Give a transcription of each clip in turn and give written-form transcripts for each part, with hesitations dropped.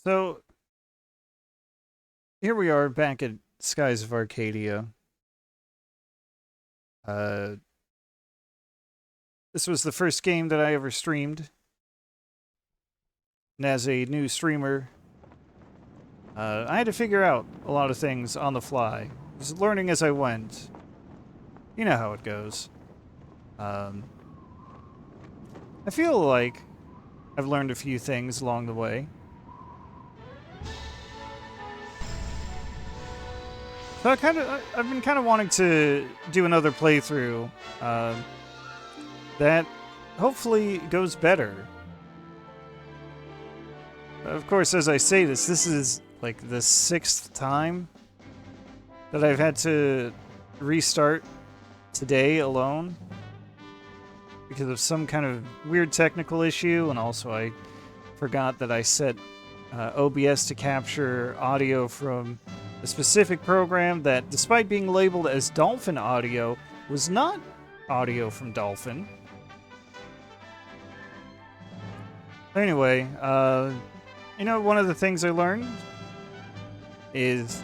So here we are back at Skies of Arcadia. Uh, this was the first game that I ever streamed. And as a new streamer, I had to figure out a lot of things on the fly. I was learning as I went. You know how it goes. Um, I feel like I've learned a few things along the way. So I've been kind of wanting to do another playthrough that hopefully goes better. Of course, as I say this is like the 6th time that I've had to restart today alone because of some kind of weird technical issue, and also I forgot that I set OBS to capture audio from a specific program that, despite being labeled as Dolphin audio, was not audio from Dolphin. Anyway, one of the things I learned is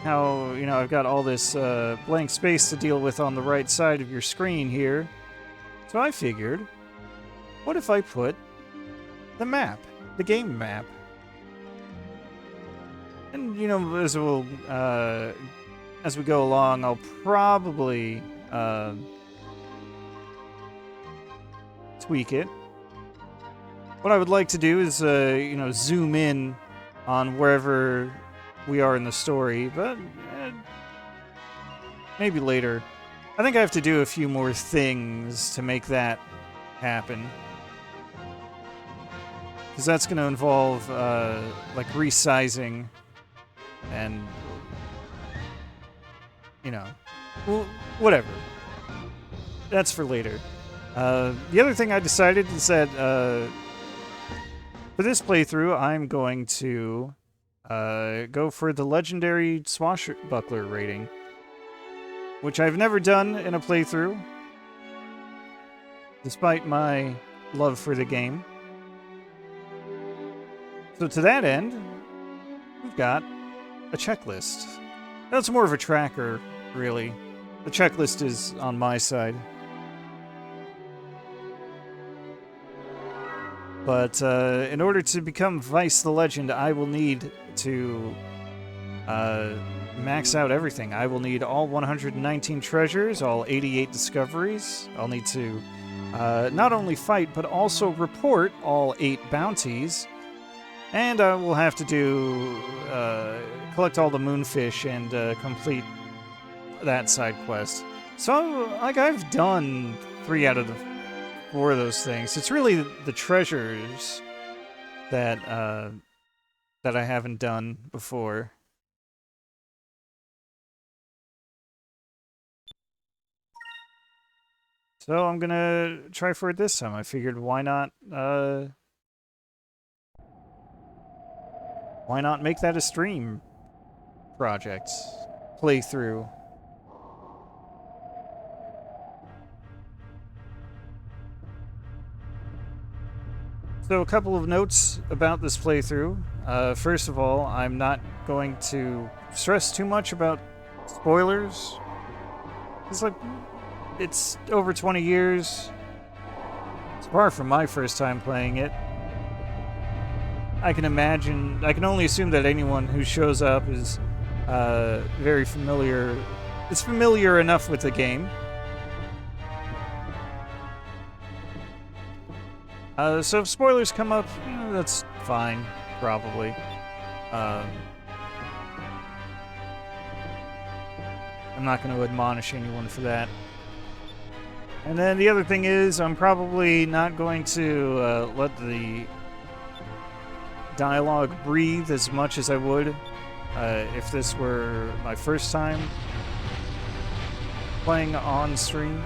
how, I've got all this blank space to deal with on the right side of your screen here. So I figured, what if I put the map, the game map? And, as we go along, I'll probably tweak it. What I would like to do is, zoom in on wherever we are in the story, but maybe later. I think I have to do a few more things to make that happen. Because that's going to involve, like, resizing and, well, whatever. That's for later. The other thing I decided is that, for this playthrough, I'm going to go for the legendary swashbuckler rating, which I've never done in a playthrough, despite my love for the game. So to that end, we've got a checklist. That's more of a tracker, really. The checklist is on my side. But in order to become Vyse the Legend, I will need to max out everything. I will need all 119 treasures, all 88 discoveries. I'll need to not only fight, but also report all 8 bounties. And I will have to do collect all the moonfish and complete that side quest. So, like, I've done 3 out of the 4 of those things. It's really the treasures that that I haven't done before. So I'm gonna try for it this time. I figured, why not make that a stream project playthrough? So a couple of notes about this playthrough. First of all, I'm not going to stress too much about spoilers. It's over 20 years. It's far from my first time playing it. I can only assume that anyone who shows up is very familiar. It's familiar enough with the game. So if spoilers come up, that's fine, probably. I'm not going to admonish anyone for that. And then the other thing is, I'm probably not going to let the dialogue breathe as much as I would if this were my first time playing on stream.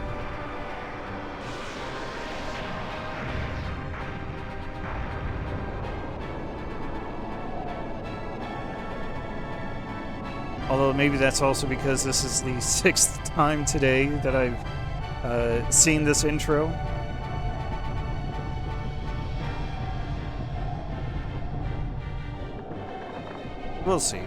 Although maybe that's also because this is the 6th time today that I've seen this intro. We'll see.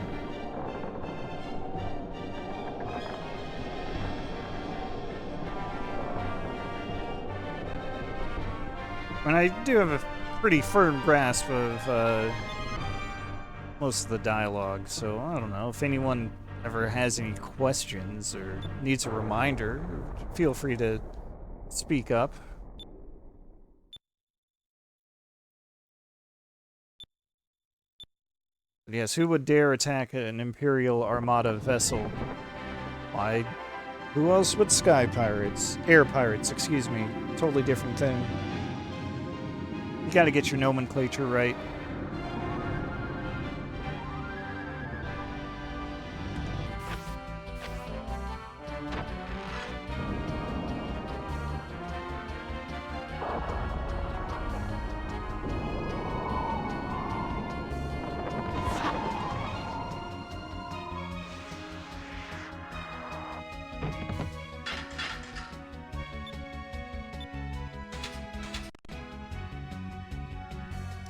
And I do have a pretty firm grasp of most of the dialogue, so I don't know. If anyone ever has any questions or needs a reminder, feel free to speak up. But yes, who would dare attack an Imperial Armada vessel? Why, who else but sky pirates? Air pirates, excuse me. Totally different thing. You gotta get your nomenclature right.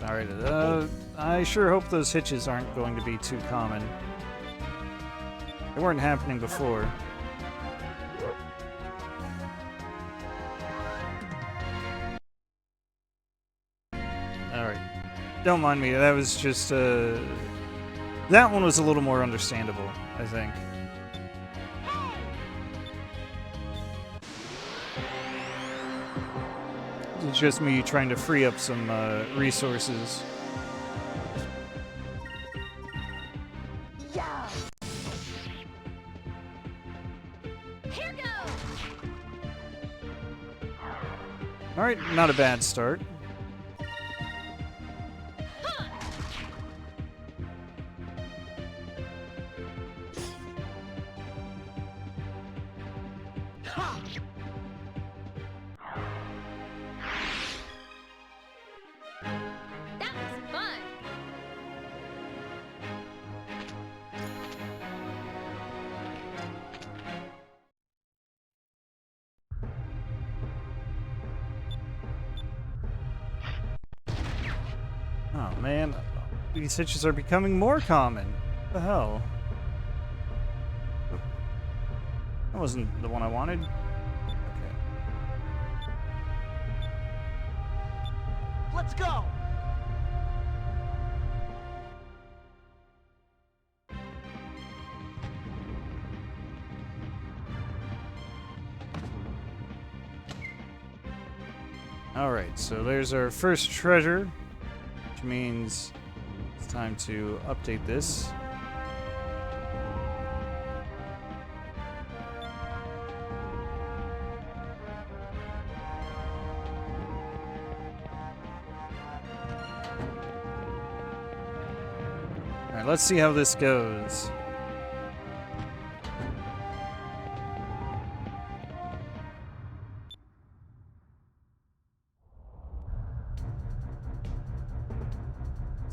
Alright, I sure hope those hitches aren't going to be too common. They weren't happening before. Alright. Don't mind me, that was just, that one was a little more understandable, I think. It's just me trying to free up some resources. Yeah. Here goes. All right, not a bad start. Oh man, these hitches are becoming more common. What the hell? That wasn't the one I wanted. Okay. Let's go! Alright, so there's our first treasure, which means it's time to update this. Alright, let's see how this goes.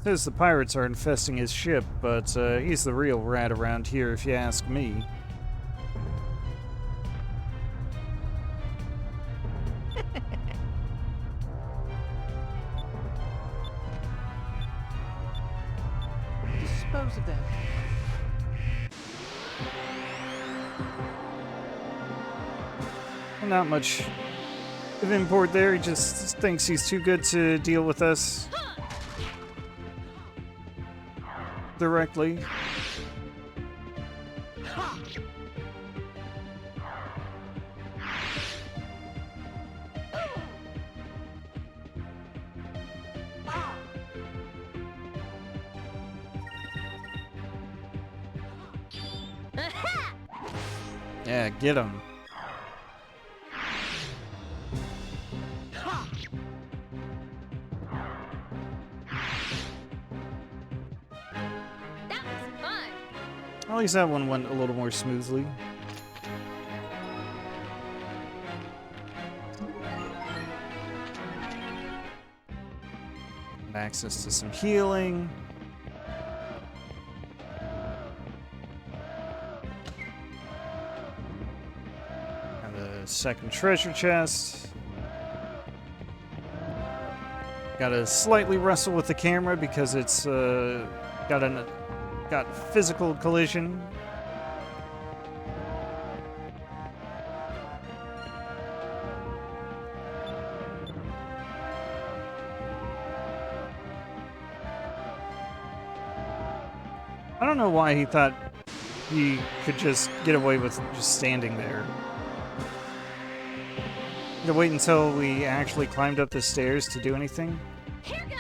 Says the pirates are infesting his ship, but he's the real rat around here if you ask me. Dispose of them. Not much of import there, he just thinks he's too good to deal with us directly. Yeah, get him. At least that one went a little more smoothly. And access to some healing. And the second treasure chest. Gotta slightly wrestle with the camera because it's got an got physical collision. I don't know why he thought he could just get away with just standing there. To wait until we actually climbed up the stairs to do anything. Here goes.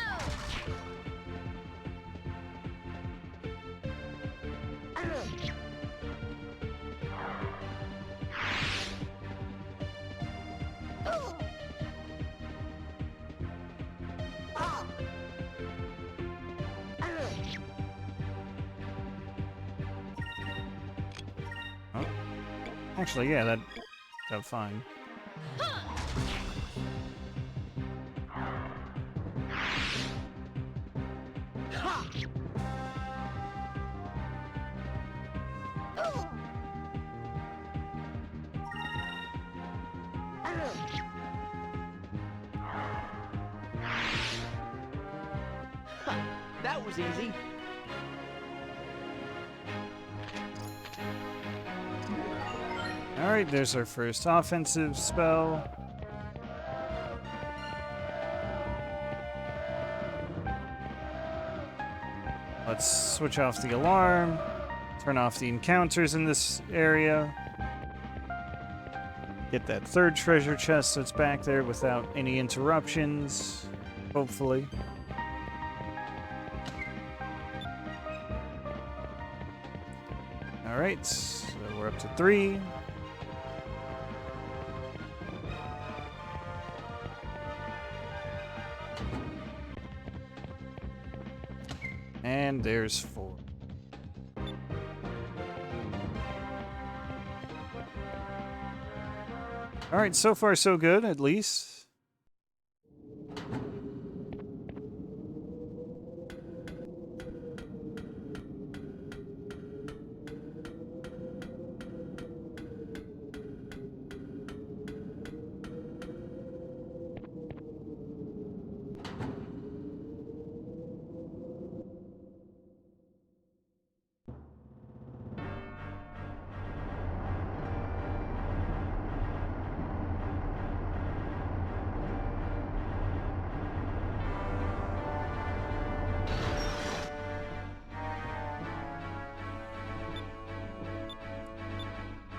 Oh. Actually, yeah, that fine. That was easy. Alright, there's our first offensive spell. Let's switch off the alarm, turn off the encounters in this area, get that third treasure chest that's back there without any interruptions, hopefully. Alright, so we're up to 3. And there's 4. Alright, so far so good, at least.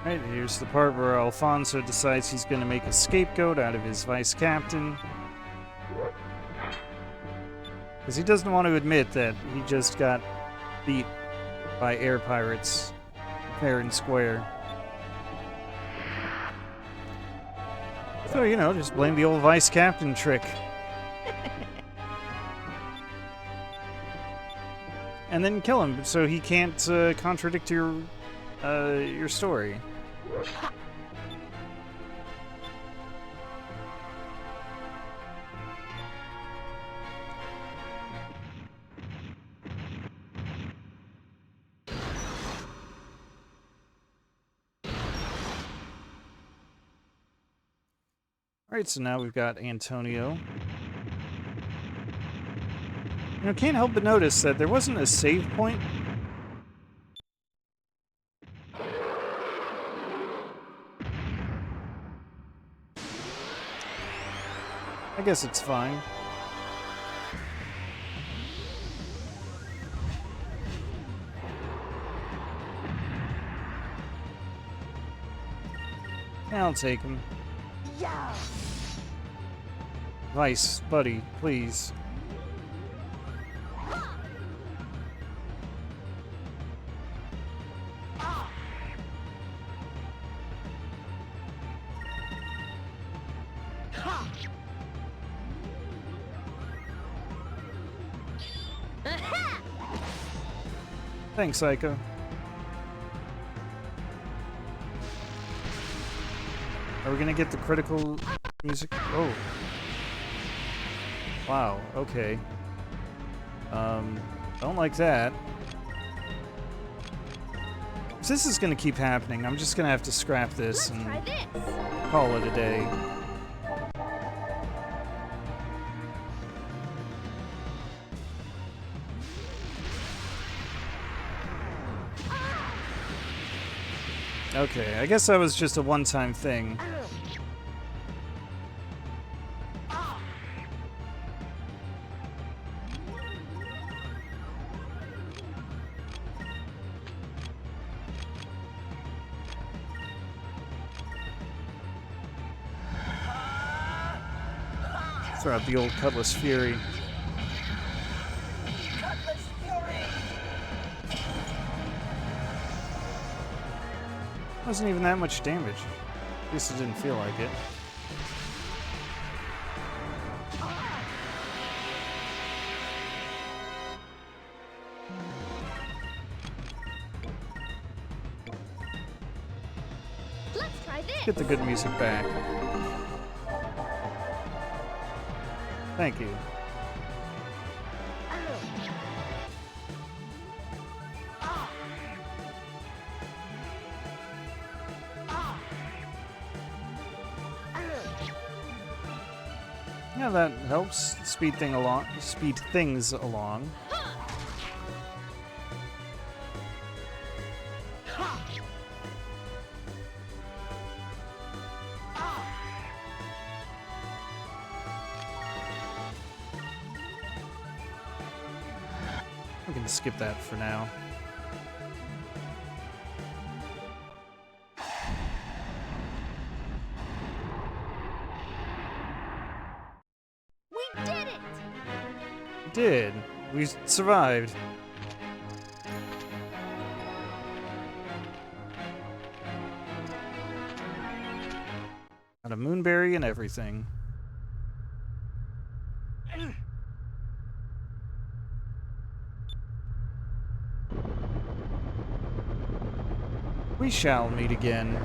Right, here's the part where Alfonso decides he's going to make a scapegoat out of his vice captain. Because he doesn't want to admit that he just got beat by air pirates fair and square. So, you know, just blame the old vice captain trick. And then kill him so he can't contradict your story. Alright, so now we've got Antonio. You know, can't help but notice that there wasn't a save point. I guess it's fine. I'll take him. Yeah. Vyse, buddy, please. Thanks, Psycho. Are we gonna get the critical music? Oh. Wow, okay. Don't like that. If this is gonna keep happening, I'm just gonna have to scrap this and Try this. call it a day. Okay, I guess that was just a one-time thing. Throw out the old Cutlass Fury. Cutlass Fury! Wasn't even that much damage. At least it didn't feel like it. Let's try this. Get the good music back. Thank you. Yeah, that helps speed things along. We can skip that for now. We did it! We did. We survived. Got a moonberry and everything. We shall meet again.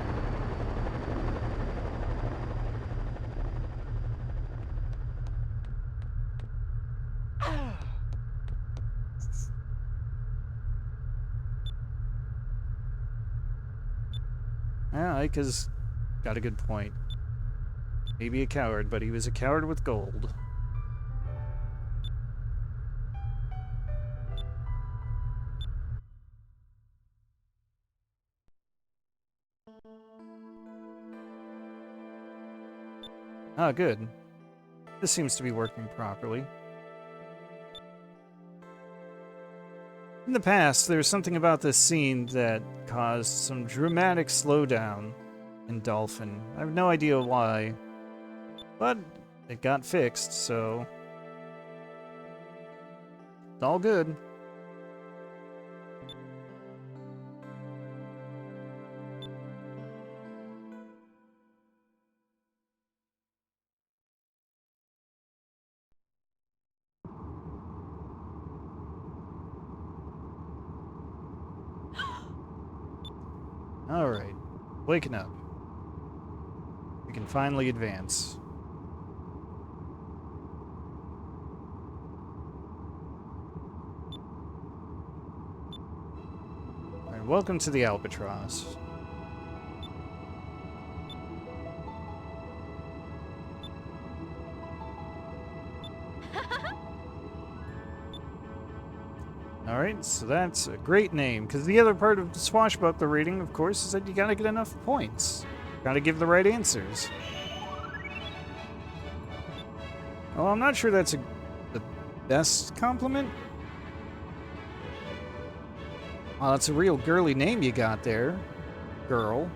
Yeah, Ike has got a good point. Maybe a coward, but he was a coward with gold. Ah, good. This seems to be working properly. In the past, there was something about this scene that caused some dramatic slowdown in Dolphin. I have no idea why, but it got fixed, so it's all good. Alright, waking up. We can finally advance. Alright, welcome to the Albatross. Alright, so that's a great name, because the other part of the swashbuckler rating, of course, is that you gotta get enough points. Gotta give the right answers. Well, I'm not sure that's the best compliment. Well, that's a real girly name you got there, girl.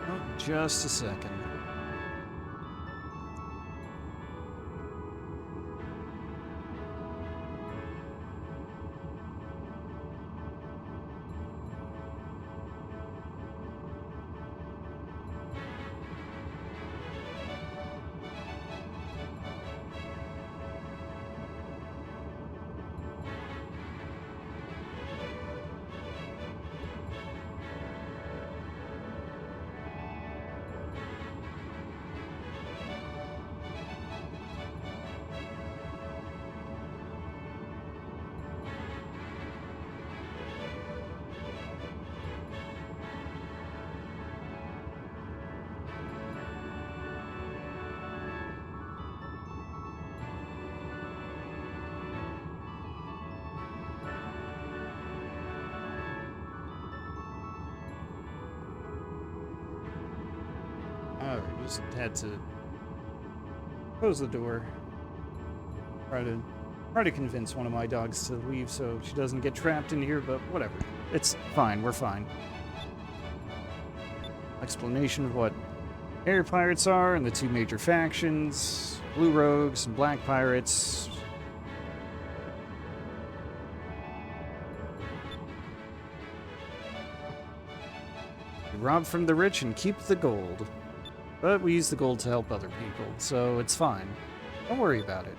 Oh, just a second. Just had to close the door. Try to convince one of my dogs to leave so she doesn't get trapped in here, but whatever. It's fine, we're fine. Explanation of what air pirates are and the two major factions, blue rogues and black pirates. We rob from the rich and keep the gold. But we use the gold to help other people, so it's fine. Don't worry about it.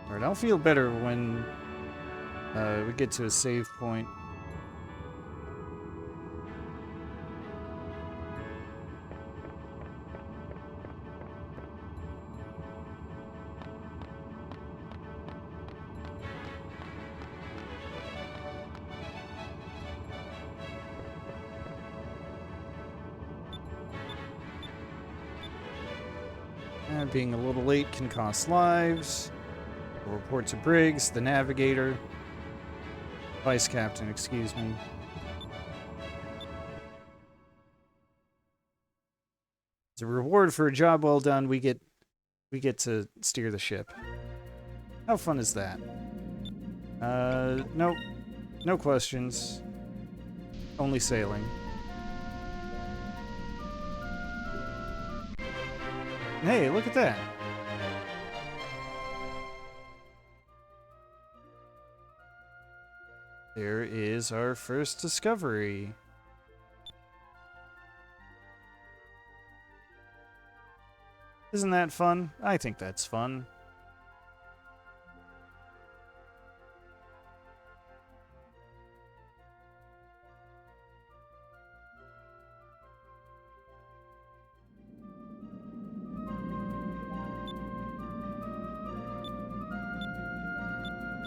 Alright, I'll feel better when we get to a save point. Being a little late can cost lives. We'll report to Briggs, the navigator. Vice captain, excuse me. As a reward for a job well done, we get to steer the ship. How fun is that? Nope. No questions. Only sailing. Hey, look at that. There is our first discovery. Isn't that fun? I think that's fun.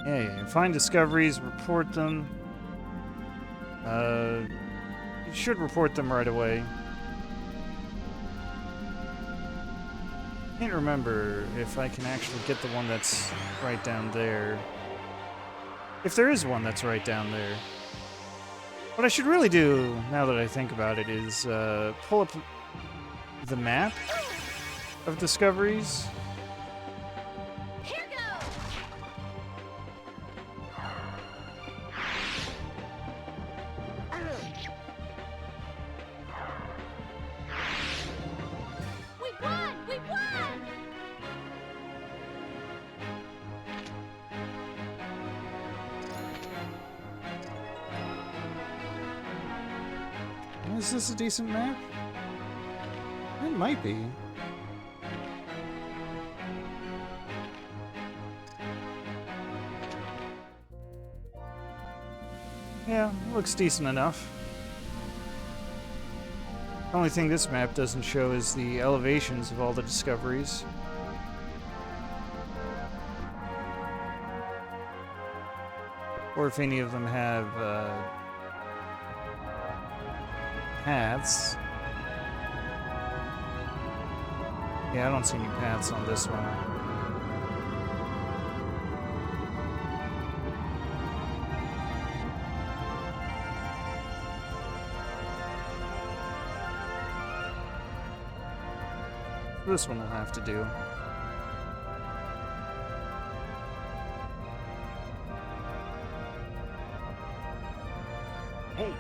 Yeah. Find discoveries, report them. You should report them right away. Can't remember if I can actually get the one that's right down there. If there is one that's right down there. What I should really do, now that I think about it, is pull up the map of discoveries. Is this a decent map? It might be. Yeah, looks decent enough. The only thing this map doesn't show is the elevations of all the discoveries. Or if any of them have paths. Yeah, I don't see any paths on this one. This one will have to do. Hey.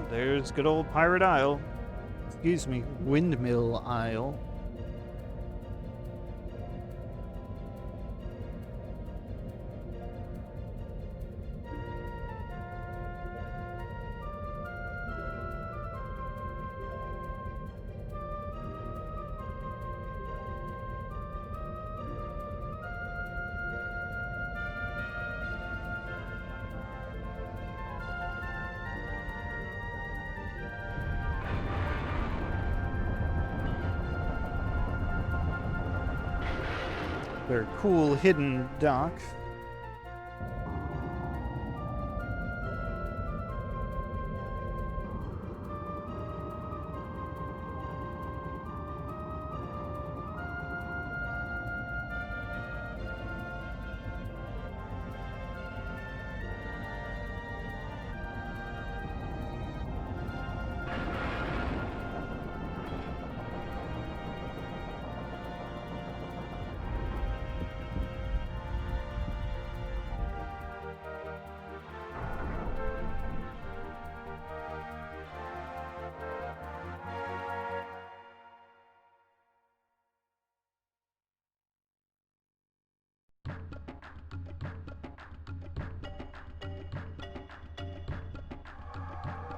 There's good old Pirate Isle. Excuse me, Windmill Isle. Their cool hidden dock.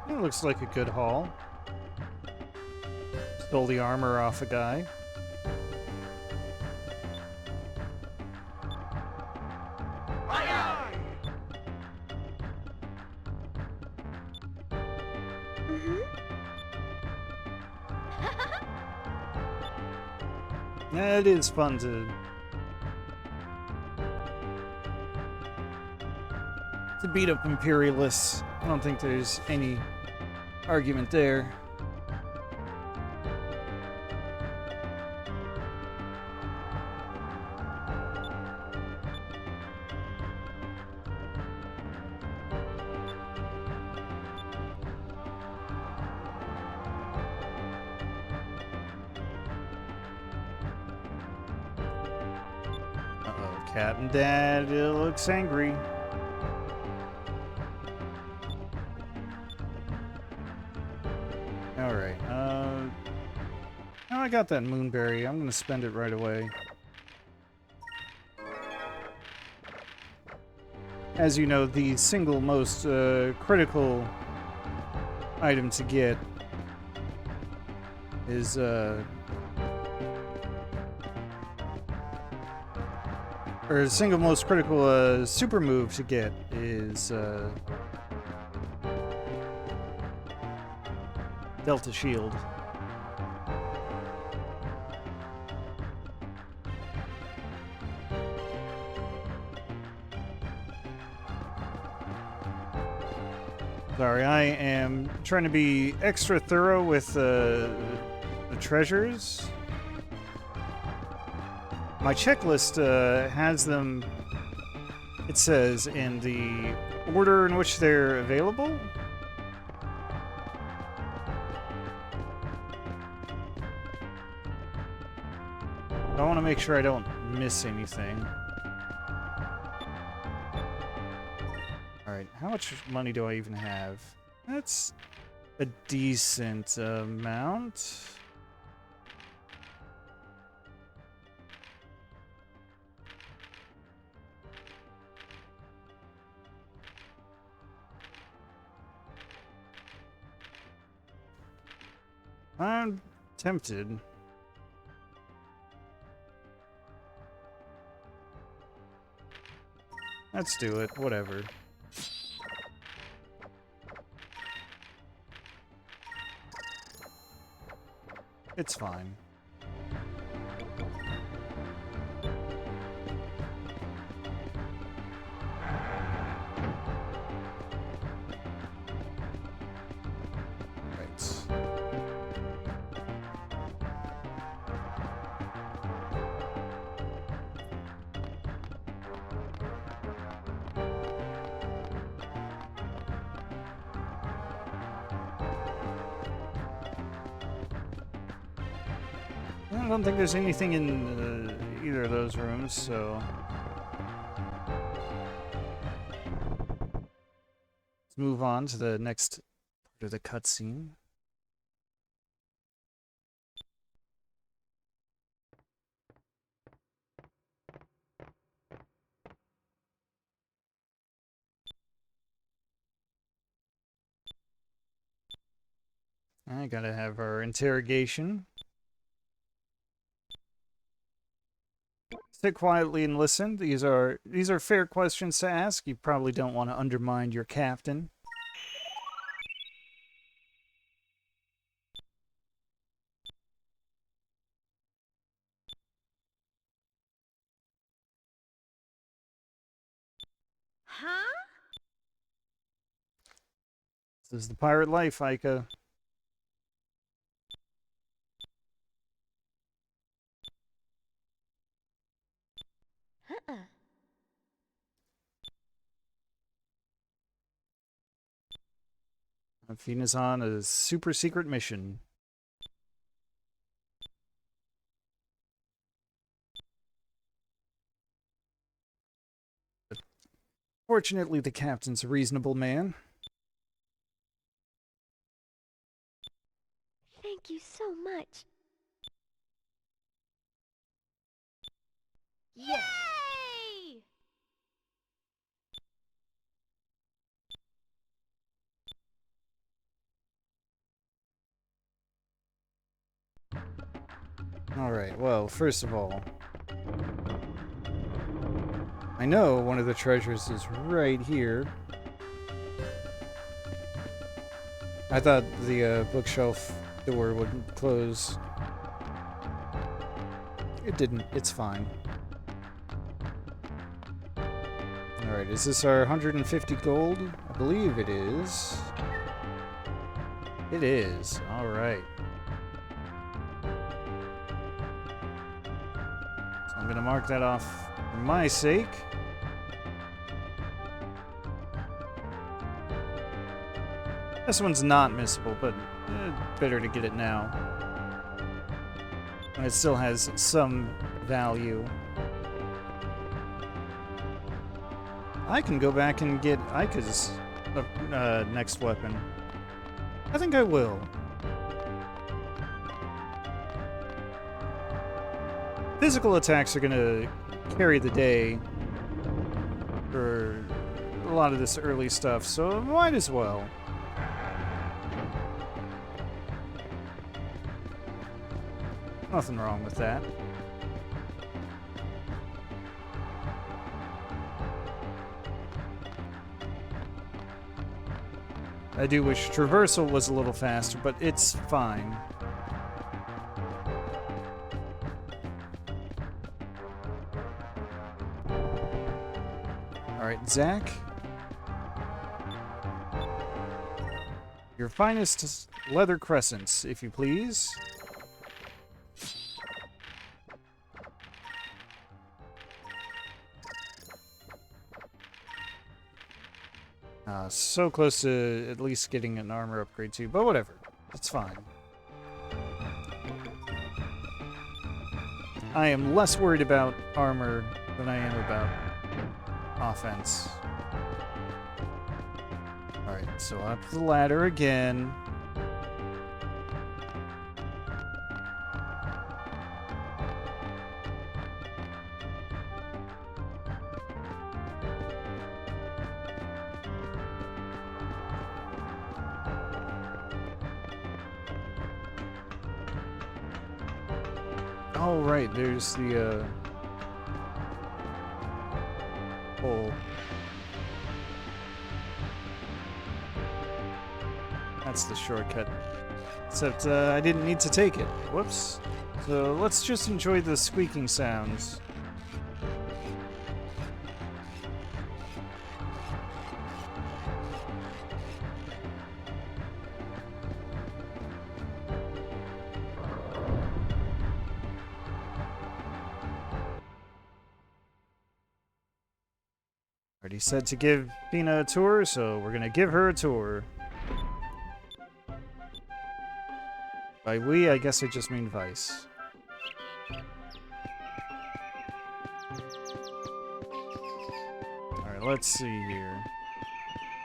It looks like a good haul. Stole the armor off a guy. Yeah, it is fun to beat up Imperialists. I don't think there's any argument there. Uh-oh, Cat and Dad looks angry. Alright, now I got that moonberry. I'm gonna spend it right away. As you know, the single most critical item to get is or the single most critical super move to get is Delta Shield. Sorry, I am trying to be extra thorough with the treasures. My checklist has them, it says, in the order in which they're available. I want to make sure I don't miss anything. Alright, how much money do I even have? That's a decent amount. I'm tempted. Let's do it, whatever. It's fine. Right. I don't think there's anything in either of those rooms, so... Let's move on to the next part of the cutscene. I gotta have our interrogation. Sit quietly and listen. These are fair questions to ask. You probably don't want to undermine your captain. Huh? This is the pirate life, Ica. Uh-uh. Athena's on a super secret mission. Fortunately, the captain's a reasonable man. Thank you so much. Yay! Alright, well, first of all, I know one of the treasures is right here. I thought the bookshelf door wouldn't close. It didn't. It's fine. Alright, is this our 150 gold? I believe it is. It is. Alright. So I'm gonna mark that off for my sake. This one's not missable, but better to get it now. And it still has some value. I can go back and get Ica's next weapon. I think I will. Physical attacks are gonna carry the day for a lot of this early stuff, so might as well. Nothing wrong with that. I do wish traversal was a little faster, but it's fine. Alright, Zach. Your finest leather crescents, if you please. So close to at least getting an armor upgrade too, but whatever. It's fine. I am less worried about armor than I am about offense. Alright, so up the ladder again. Oh, right, there's the, hole. That's the shortcut. Except, I didn't need to take it. Whoops. So, let's just enjoy the squeaking sounds. Already said to give Tina a tour, so we're gonna give her a tour. By we, I guess I just mean Vyse. Alright, let's see here.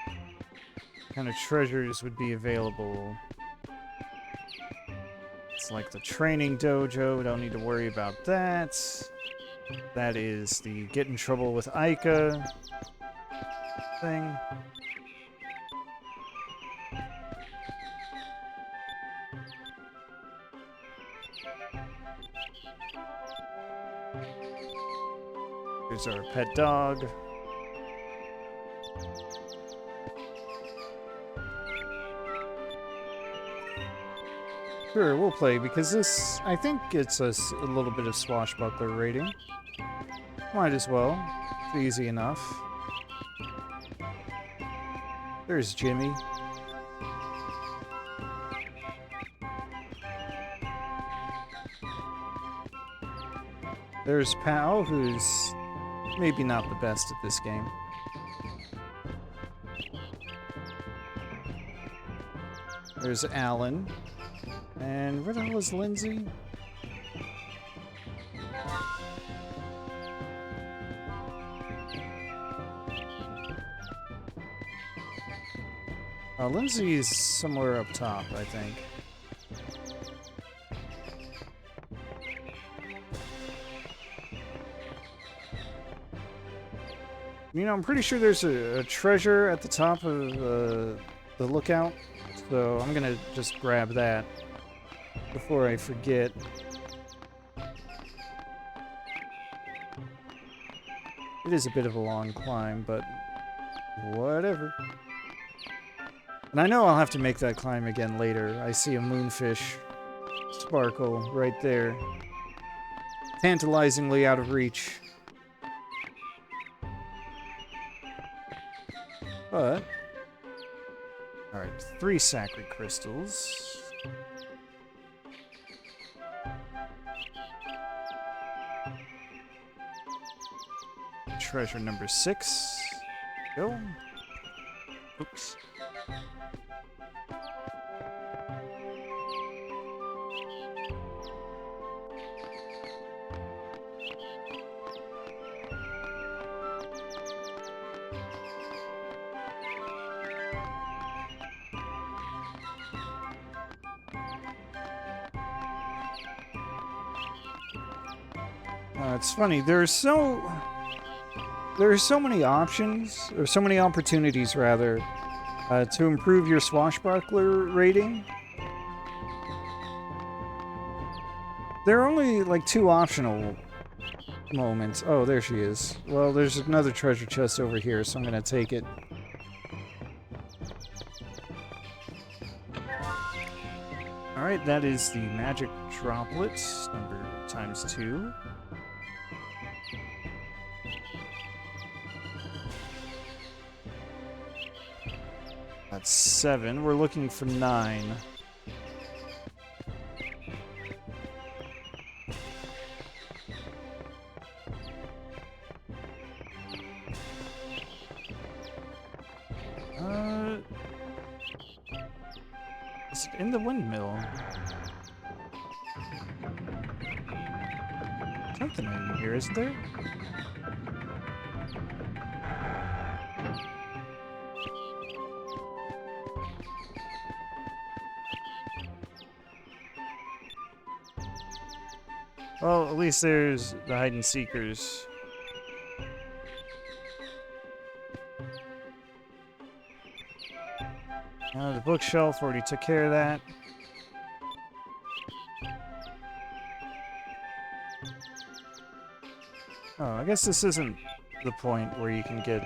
What kind of treasures would be available? It's like the training dojo, don't need to worry about that. That is the get in trouble with Ica thing. Here's our pet dog. Sure, we'll play, because this, I think it's a little bit of swashbuckler rating. Might as well. It's easy enough. There's Jimmy. There's Pal, who's maybe not the best at this game. There's Alan. And where the hell is Lindsay? Lindsay's somewhere up top, I think. You know, I'm pretty sure there's a treasure at the top of the lookout, so I'm gonna just grab that before I forget. It is a bit of a long climb, but whatever. And I know I'll have to make that climb again later. I see a moonfish sparkle right there. Tantalizingly out of reach. But... alright, 3 sacred crystals. Treasure number 6. Go. Oops. It's funny, there are so many options, or so many opportunities, rather, to improve your swashbuckler rating. There are only, like, 2 optional moments. Oh, there she is. Well, there's another treasure chest over here, so I'm gonna take it. Alright, that is the magic droplet, number ×2. That's 7. We're looking for 9. Is it in the windmill? Something in here, isn't there? Well, at least there's the hide-and-seekers. The bookshelf already took care of that. Oh, I guess this isn't the point where you can get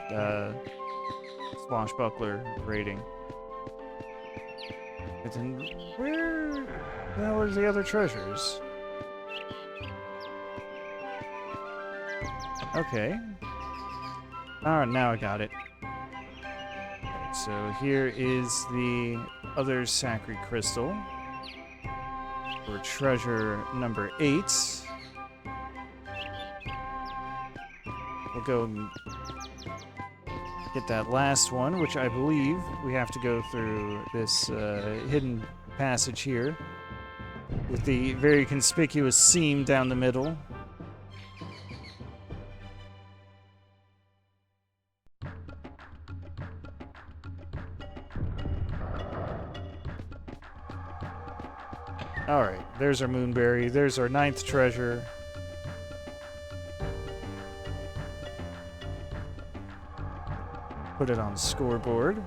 swashbuckler rating. But then where the hell are the other treasures? Okay. Alright, now I got it. Right, so here is the other sacred crystal. For treasure number 8. We'll go and get that last one, which I believe we have to go through this hidden passage here. With the very conspicuous seam down the middle. Alright, there's our moonberry. There's our 9th treasure. Put it on the scoreboard.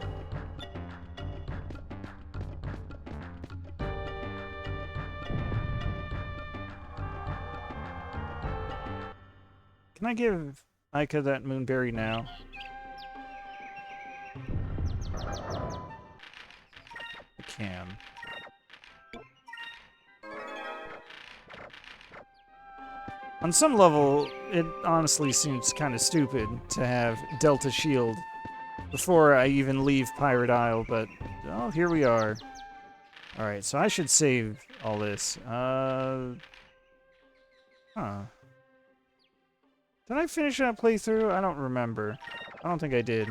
Can I give Ika that moonberry now? I can. On some level, it honestly seems kind of stupid to have Delta Shield before I even leave Pirate Isle, but oh, here we are. All right, so I should save all this. Huh. Did I finish that playthrough? I don't remember. I don't think I did.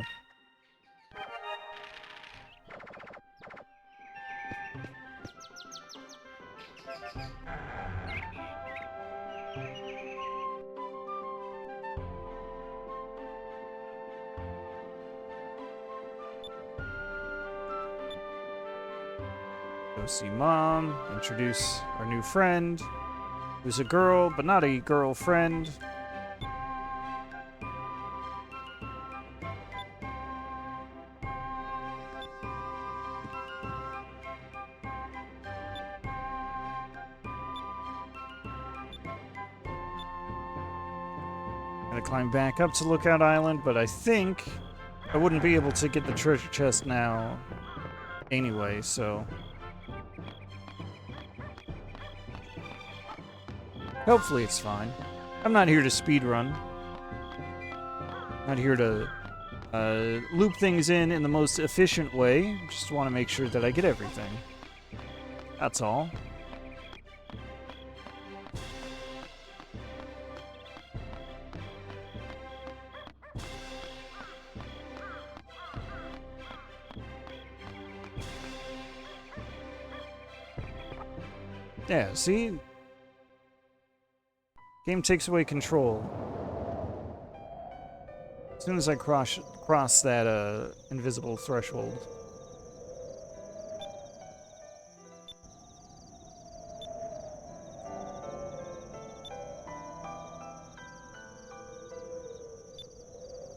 Go see Mom, introduce our new friend, who's a girl, but not a girlfriend. Gonna climb back up to Lookout Island, but I think I wouldn't be able to get the treasure chest now anyway, so... hopefully it's fine. I'm not here to speedrun. Not here to loop things in the most efficient way. Just want to make sure that I get everything. That's all. Yeah, see? Game takes away control. As soon as I cross that invisible threshold.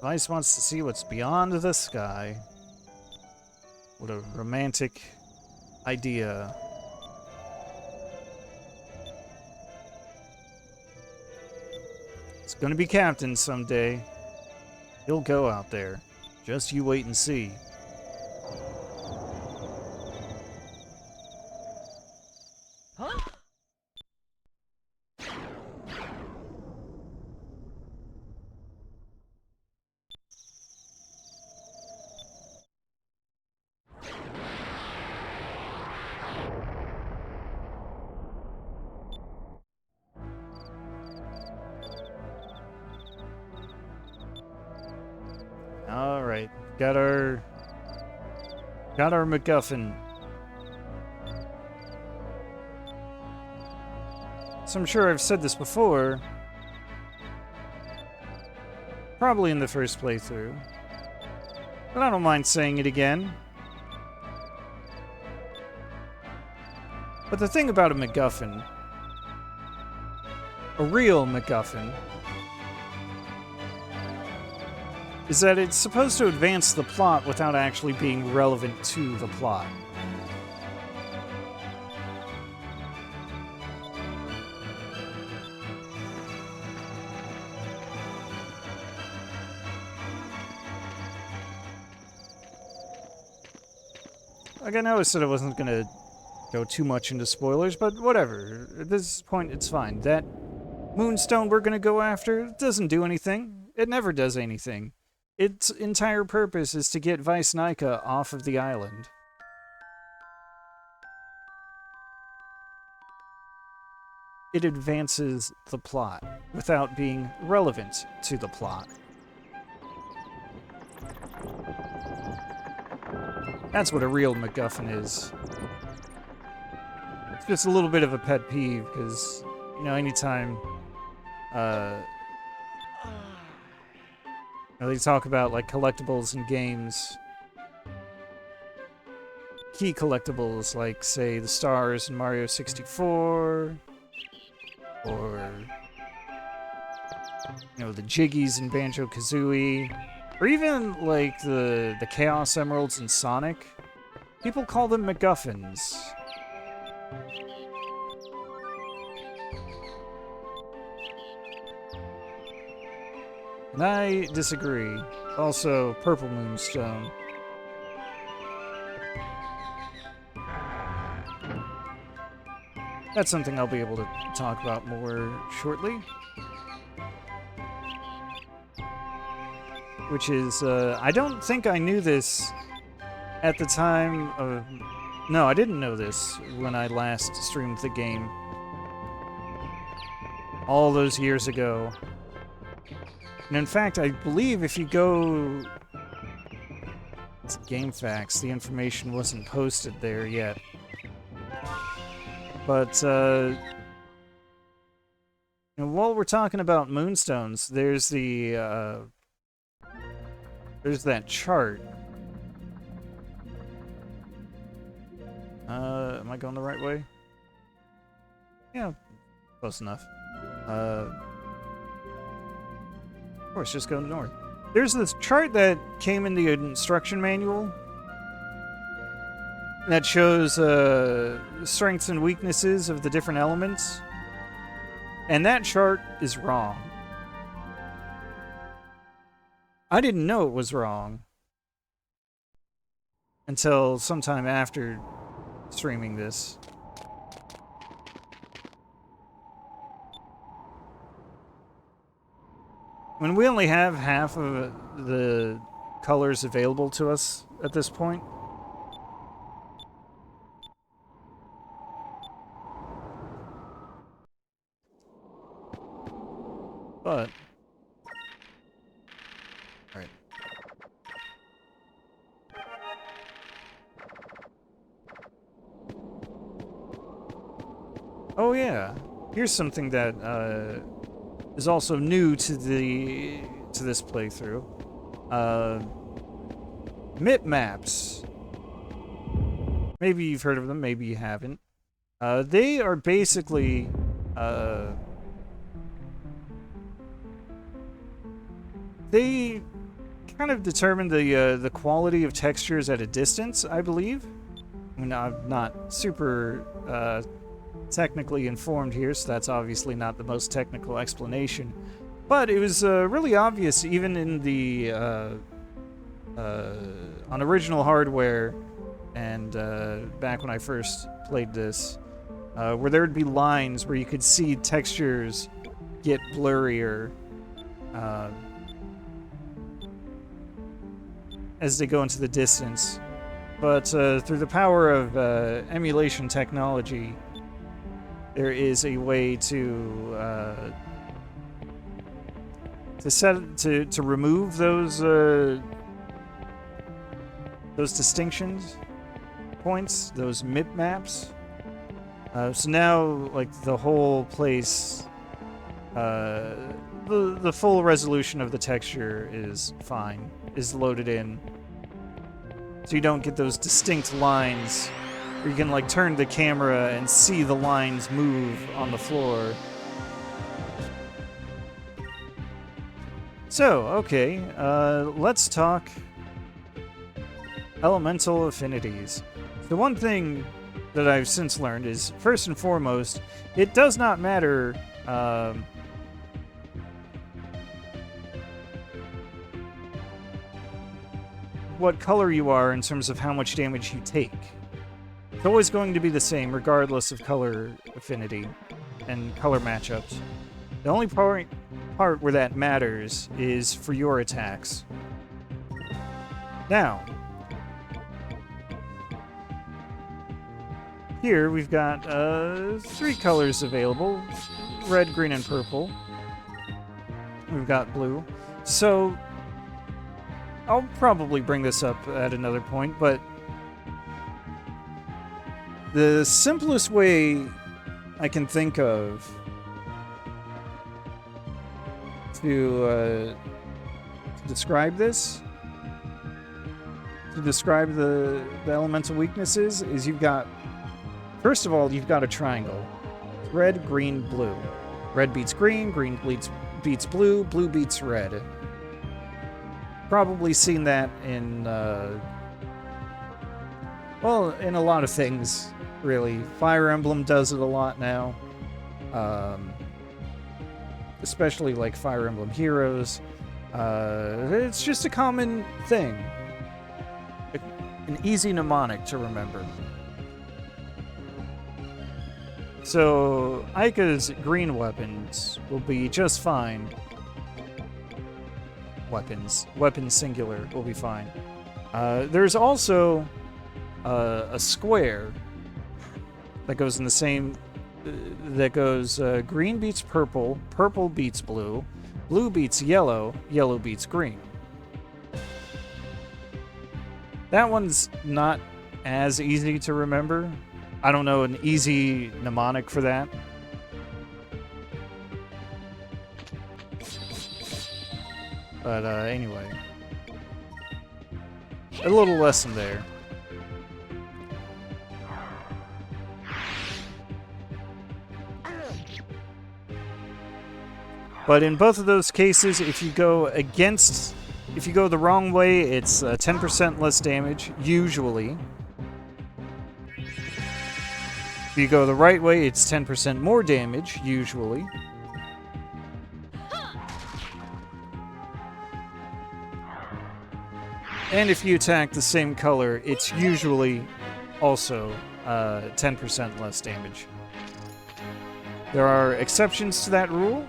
Vyse wants to see what's beyond the sky. What a romantic idea. It's gonna be captain someday. He'll go out there. Just you wait and see. Huh? All right, got our MacGuffin. So I'm sure I've said this before, probably in the first playthrough, but I don't mind saying it again. But the thing about a MacGuffin, a real MacGuffin, is that it's supposed to advance the plot without actually being relevant to the plot. Like, I know I said I wasn't going to go too much into spoilers, but whatever. At this point, it's fine. That moonstone we're going to go after doesn't do anything. It never does anything. Its entire purpose is to get Vyse off of the island. It advances the plot without being relevant to the plot. That's what a real MacGuffin is. It's just a little bit of a pet peeve, because, you know, anytime they talk about, like, collectibles in games. Key collectibles, like, say, the stars in Mario 64, or, you know, the Jiggies in Banjo-Kazooie, or even, like, the Chaos Emeralds in Sonic. People call them MacGuffins. And I disagree. Also, Purple Moonstone. That's something I'll be able to talk about more shortly. which is, I don't think I knew this at the time of... No, I didn't know this when I last streamed the game. All those years ago. And in fact, I believe if you go... It's Game Facts, the information wasn't posted there yet. But, you know, while we're talking about moonstones, there's the, there's that chart. Am I going the right way? Yeah, close enough. Of course, just go north. There's this chart that came in the instruction manual that shows strengths and weaknesses of the different elements. And that chart is wrong. I didn't know it was wrong until sometime after streaming this. When we only have half of the colors available to us at this point. But... Alright. Oh yeah, here's something that is also new to this playthrough. MIP maps. Maybe you've heard of them, maybe you haven't. They are basically they kind of determine the quality of textures at a distance, I believe. I mean, I'm not super technically informed here, so that's obviously not the most technical explanation. But it was really obvious, even in the on original hardware, and back when I first played this, where there would be lines where you could see textures get blurrier as they go into the distance. But through the power of emulation technology, there is a way to remove those distinctions points, those MIP maps. So now, like, the whole place, the full resolution of the texture is fine, is loaded in. So you don't get those distinct lines where you can, like, turn the camera and see the lines move on the floor. So, okay, let's talk elemental affinities. The one thing that I've since learned is, first and foremost, it does not matter what color you are in terms of how much damage you take. It's always going to be the same, regardless of color affinity and color matchups. The only part where that matters is for your attacks. Now, here we've got 3 colors available: red, green, and purple. We've got blue. So I'll probably bring this up at another point, but the simplest way I can think of to describe this, to describe the elemental weaknesses, is you've got, first of all, you've got a triangle. Red, green, blue. Red beats green, green beats blue, blue beats red. Probably seen that in, well, in a lot of things, really. Fire Emblem does it a lot now. Especially like Fire Emblem Heroes. It's just a common thing. An easy mnemonic to remember. So, Aika's green weapons will be just fine. weapons. Weapons singular will be fine. There's also a square that goes in the same... that goes green beats purple, purple beats blue, blue beats yellow, yellow beats green. That one's not as easy to remember. I don't know an easy mnemonic for that. But anyway. A little lesson there. But in both of those cases, if you go the wrong way, it's 10% less damage, usually. If you go the right way, it's 10% more damage, usually. And if you attack the same color, it's usually also 10% less damage. There are exceptions to that rule.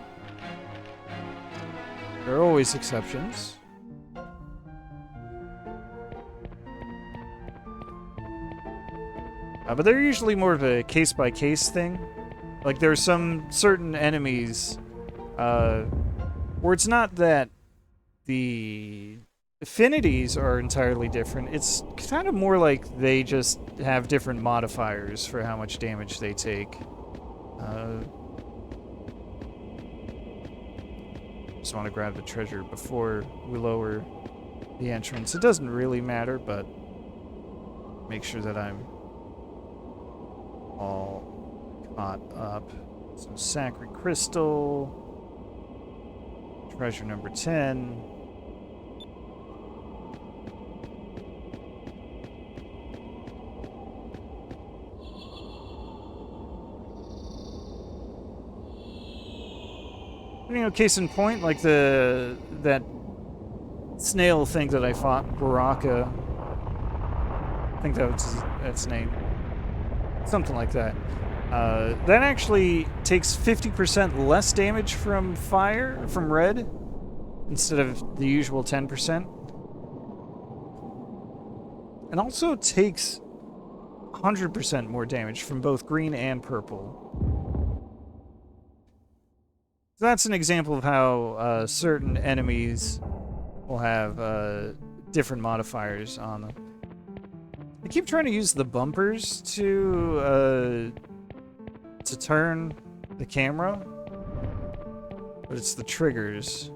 There are always exceptions. But they're usually more of a case-by-case thing. Like, there are some certain enemies where it's not that the affinities are entirely different. It's kind of more like they just have different modifiers for how much damage they take. Just want to grab the treasure before we lower the entrance. It doesn't really matter, but make sure that I'm all caught up. So Sacred Crystal, treasure number 10. You know, case in point, like that snail thing that I fought, Baraka. I think that was its name. Something like that. That actually takes 50% less damage from fire, from red, instead of the usual 10%. And also takes 100% more damage from both green and purple. So that's an example of how certain enemies will have different modifiers on them. I keep trying to use the bumpers to turn the camera, but it's the triggers.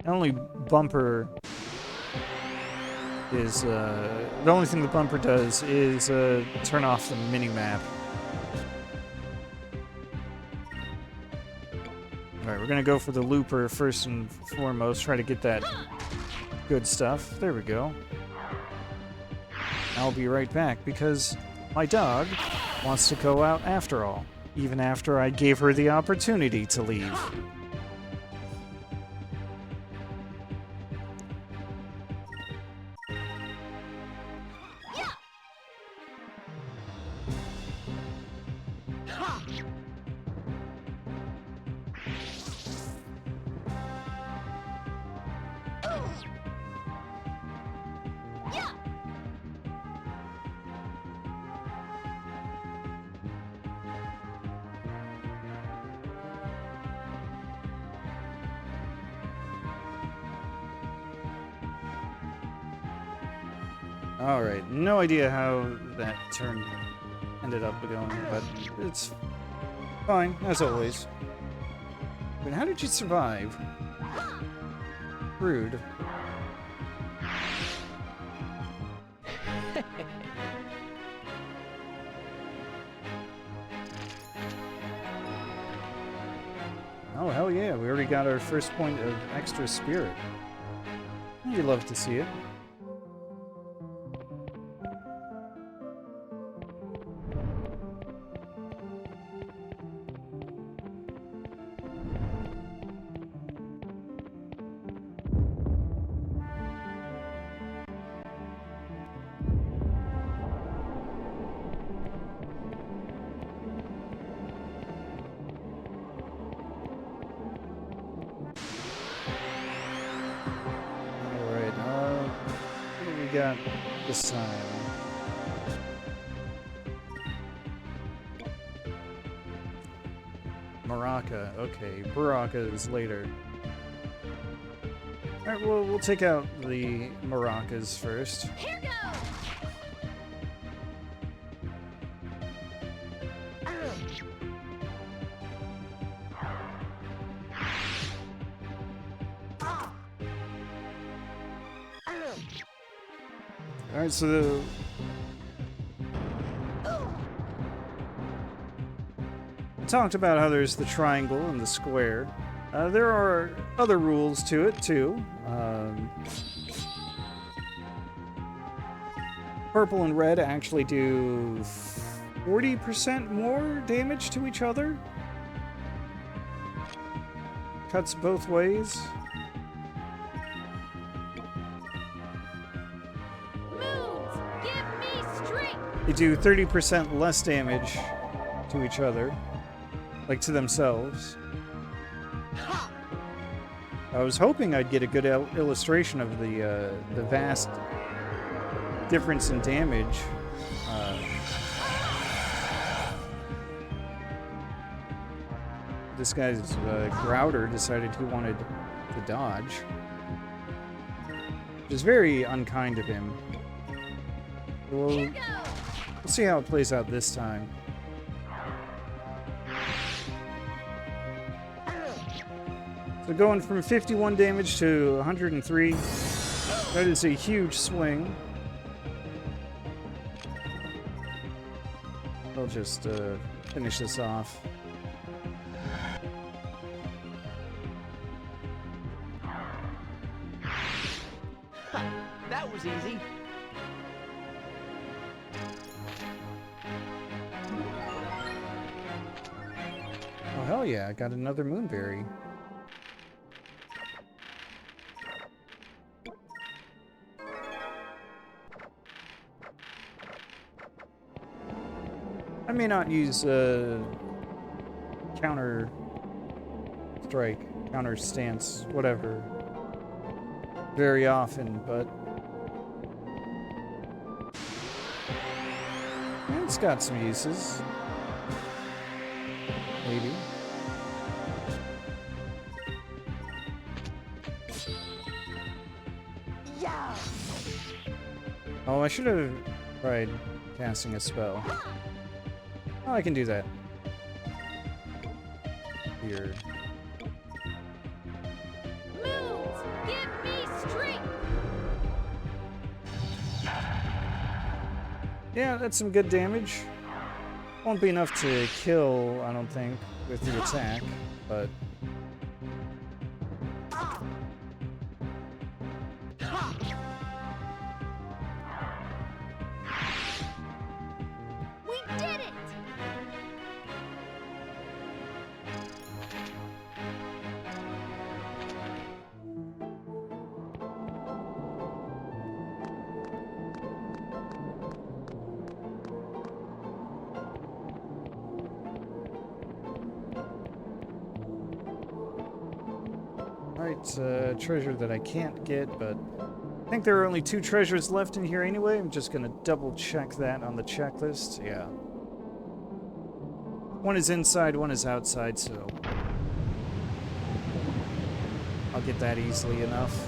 The only bumper is the only thing the bumper does is turn off the mini-map. Alright, we're gonna go for the looper first and foremost, try to get that good stuff. There we go. I'll be right back because my dog wants to go out after all, even after I gave her the opportunity to leave. Alright, no idea how that turn ended up going, but it's fine, as always. But how did you survive? Rude. Oh, hell yeah, we already got our first point of extra spirit. You love to see it. got this time? Maraca. Okay, Baraka is later. Alright, well, we'll take out the maracas first. Here goes! Alright, so I talked about how there's the triangle and the square. There are other rules to it, too. Purple and red actually do 40% more damage to each other. Cuts both ways. Moons, give me strength! They do 30% less damage to each other, like to themselves. I was hoping I'd get a good illustration of the vast difference in damage. This guy's Grouter decided he wanted to dodge, which is very unkind of him. We'll see how it plays out this time. So going from 51 damage to 103, that is a huge swing. I'll just finish this off. That was easy. Oh hell yeah, I got another moonberry. I may not use counter strike, counter stance, whatever, very often, but it's got some uses. Maybe. Yeah! Oh, I should have tried casting a spell. Oh, I can do that. Here. Moons, give me strength! Yeah, that's some good damage. Won't be enough to kill, I don't think, with the attack, but... We did it! Alright, treasure that I can't get, but I think there are only 2 treasures left in here anyway. I'm just gonna double check that on the checklist. Yeah. One is inside, one is outside, so I'll get that easily enough.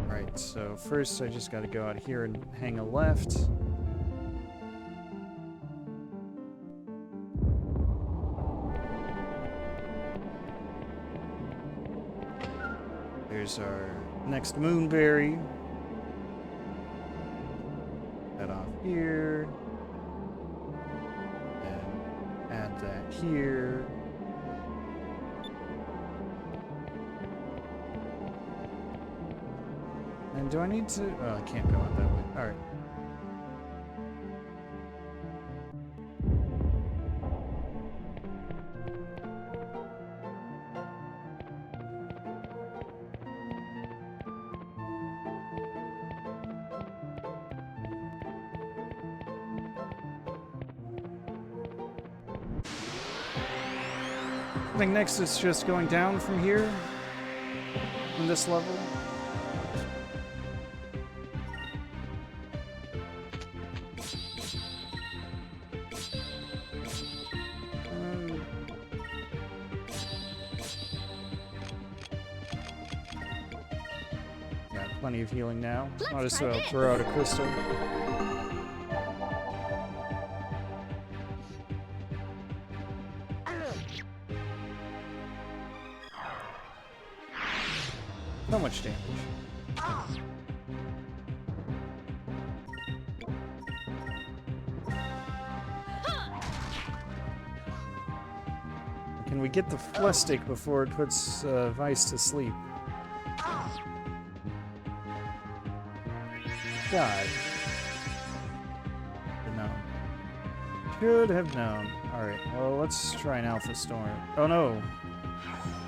Alright, so first I just gotta go out here and hang a left. There's our next moonberry. That off here. And add that here. And do I need to... Oh, I can't go out that way. Alright. I think next is just going down from here in this level. Got plenty of healing now. Might as well throw out a crystal. So much damage. Can we get the Flestic before it puts Vyse to sleep? God. Should have known. Should have known. Alright, well, let's try an Alpha Storm. Oh no!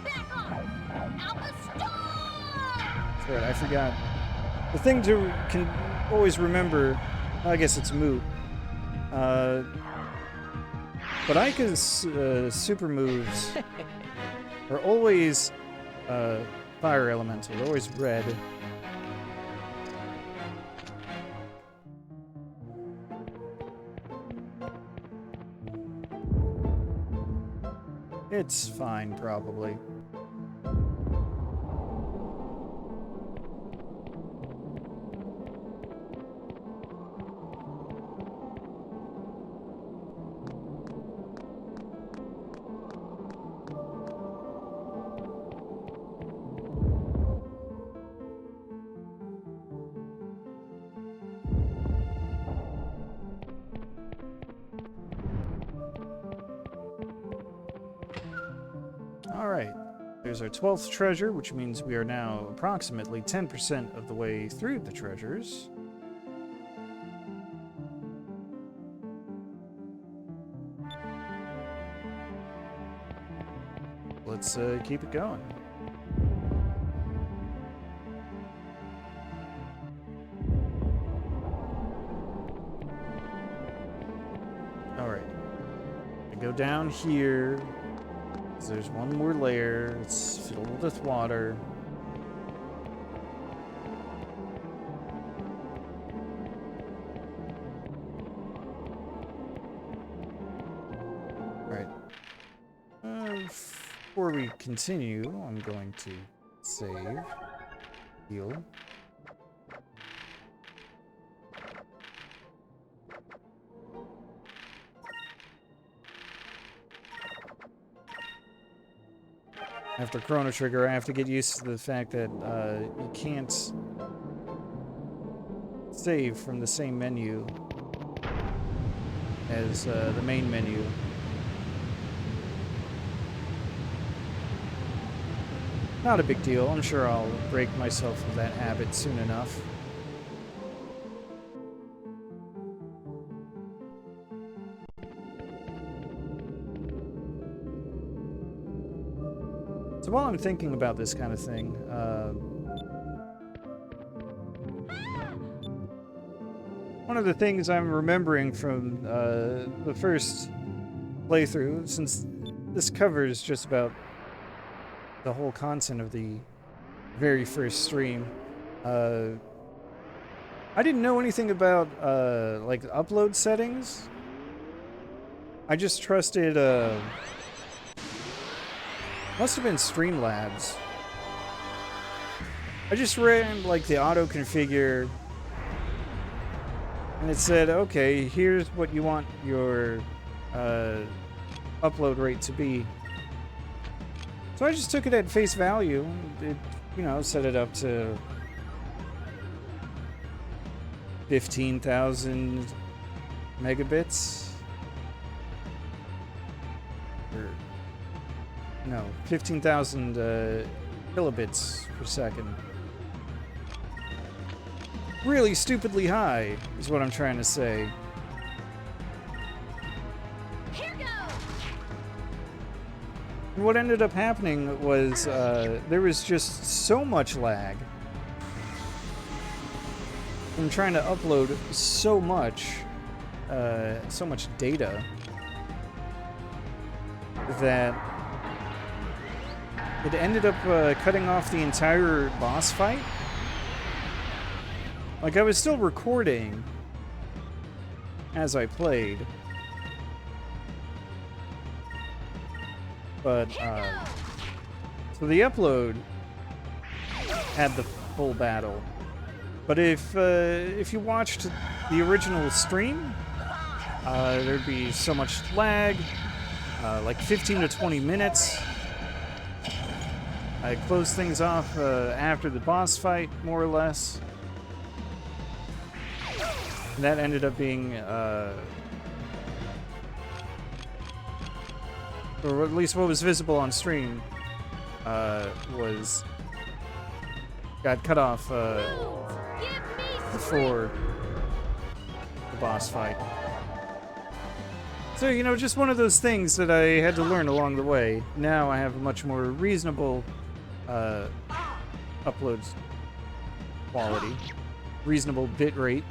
Back on! Alpha Storm! That's right, I forgot. The thing to can always remember, I guess it's moot. But Aika's super moves are always fire elemental, they're always red. It's fine, probably. Alright, there's our 12th treasure, which means we are now approximately 10% of the way through the treasures. Let's keep it going. Alright, I go down here. There's one more layer. It's filled with water. Alright. Before we continue, I'm going to save. Heal. After Chrono Trigger, I have to get used to the fact that you can't save from the same menu as the main menu. Not a big deal. I'm sure I'll break myself of that habit soon enough. So while I'm thinking about this kind of thing, one of the things I'm remembering from the first playthrough, since this covers just about the whole content of the very first stream, I didn't know anything about like upload settings. I just trusted must have been Streamlabs. I just ran like the auto configure and it said, okay, here's what you want your upload rate to be. So I just took it at face value. It, you know, set it up to 15,000 megabits. Or, no, 15,000 kilobits per second. Really stupidly high, is what I'm trying to say. Here goes! And what ended up happening was there was just so much lag from trying to upload so much data that it ended up cutting off the entire boss fight. Like, I was still recording as I played. But, so the upload had the full battle. But if you watched the original stream, there'd be so much lag, like 15 to 20 minutes. I closed things off after the boss fight, more or less. And that ended up being, or at least what was visible on stream, got cut off before the boss fight. So, you know, just one of those things that I had to learn along the way. Now I have a much more reasonable upload quality, reasonable bit rate.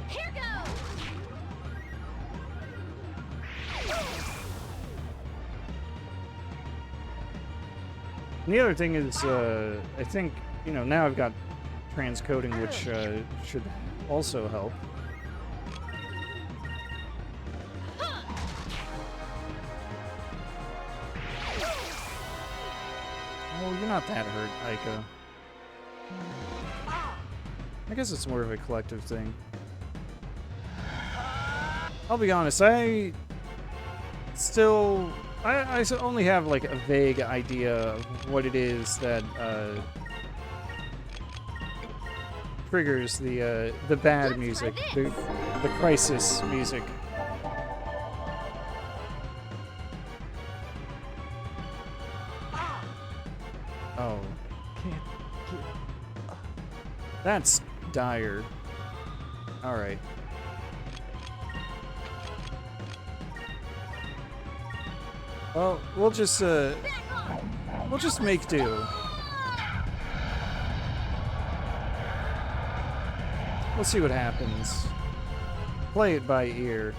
Here goes. And the other thing is, I think, you know, now I've got transcoding, which should also help. Oh, you're not that hurt, Aika. I guess it's more of a collective thing. I'll be honest, I only have like a vague idea of what it is that triggers the bad music, the crisis music. Oh, that's dire. All right. Well, we'll just make do. We'll see what happens. Play it by ear.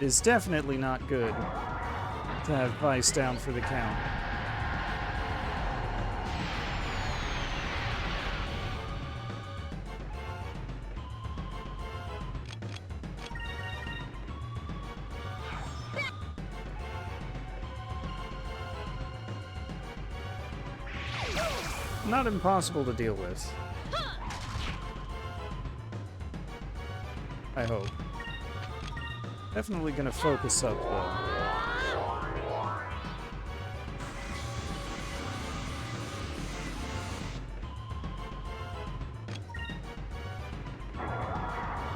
It's definitely not good to have Vyse down for the count. Not impossible to deal with. I hope. Definitely gonna focus up though.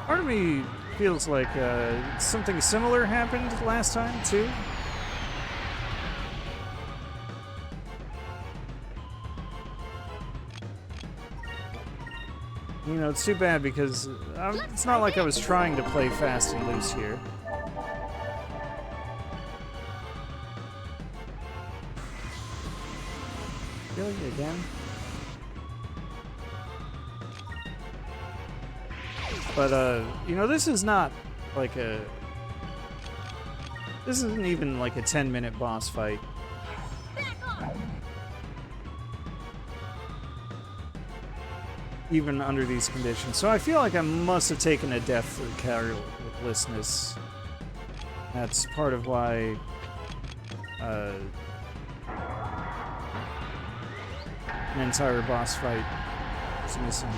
Part of me feels like something similar happened last time too. You know, it's too bad because it's not like I was trying to play fast and loose here. Really? Again? But, you know, this is not like a... This isn't even like a 10-minute boss fight. Even under these conditions. So I feel like I must have taken a death for carelessness. That's part of why an entire boss fight is missing.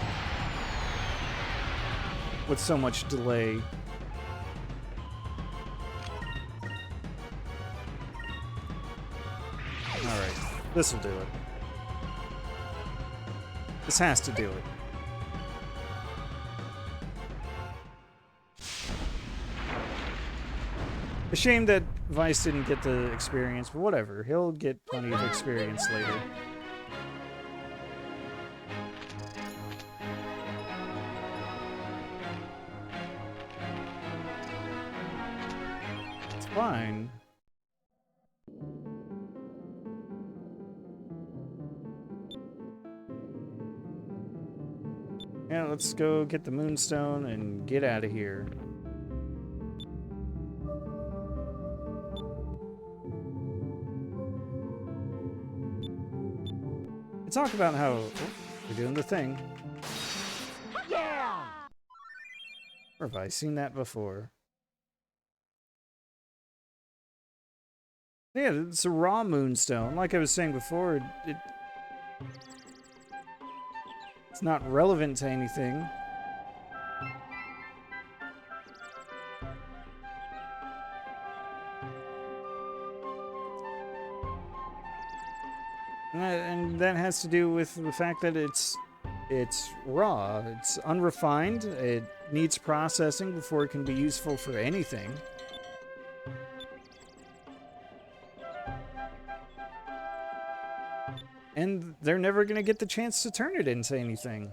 With so much delay. Alright, this'll do it. This has to do it. A shame that Vyse didn't get the experience, but whatever. He'll get plenty of experience later. It's fine. Yeah, let's go get the moonstone and get out of here. Talk about how we're doing the thing. Yeah! Or have I seen that before? Yeah, it's a raw moonstone. Like I was saying before, it's not relevant to anything. And that has to do with the fact that it's raw. It's unrefined. It needs processing before it can be useful for anything. And they're never going to get the chance to turn it into anything.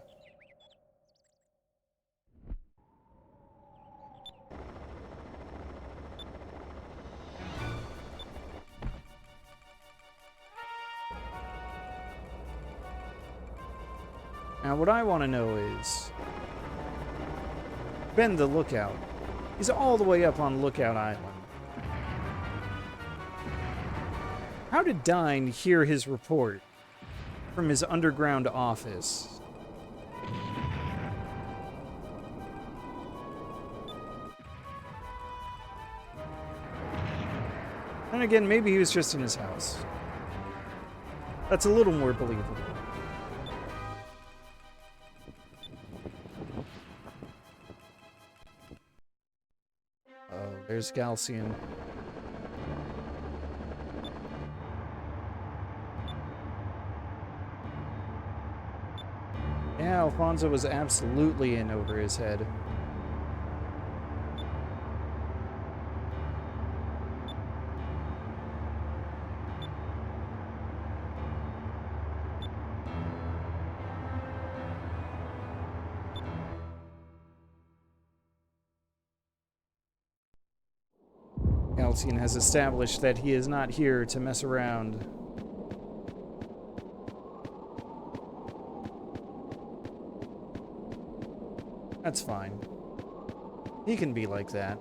Now, what I want to know is... Ben the Lookout. He's all the way up on Lookout Island. How did Dine hear his report from his underground office? And again, maybe he was just in his house. That's a little more believable. Oh, there's Galcian. Yeah, Alfonso was absolutely in over his head. Galcian has established that he is not here to mess around. That's fine. He can be like that.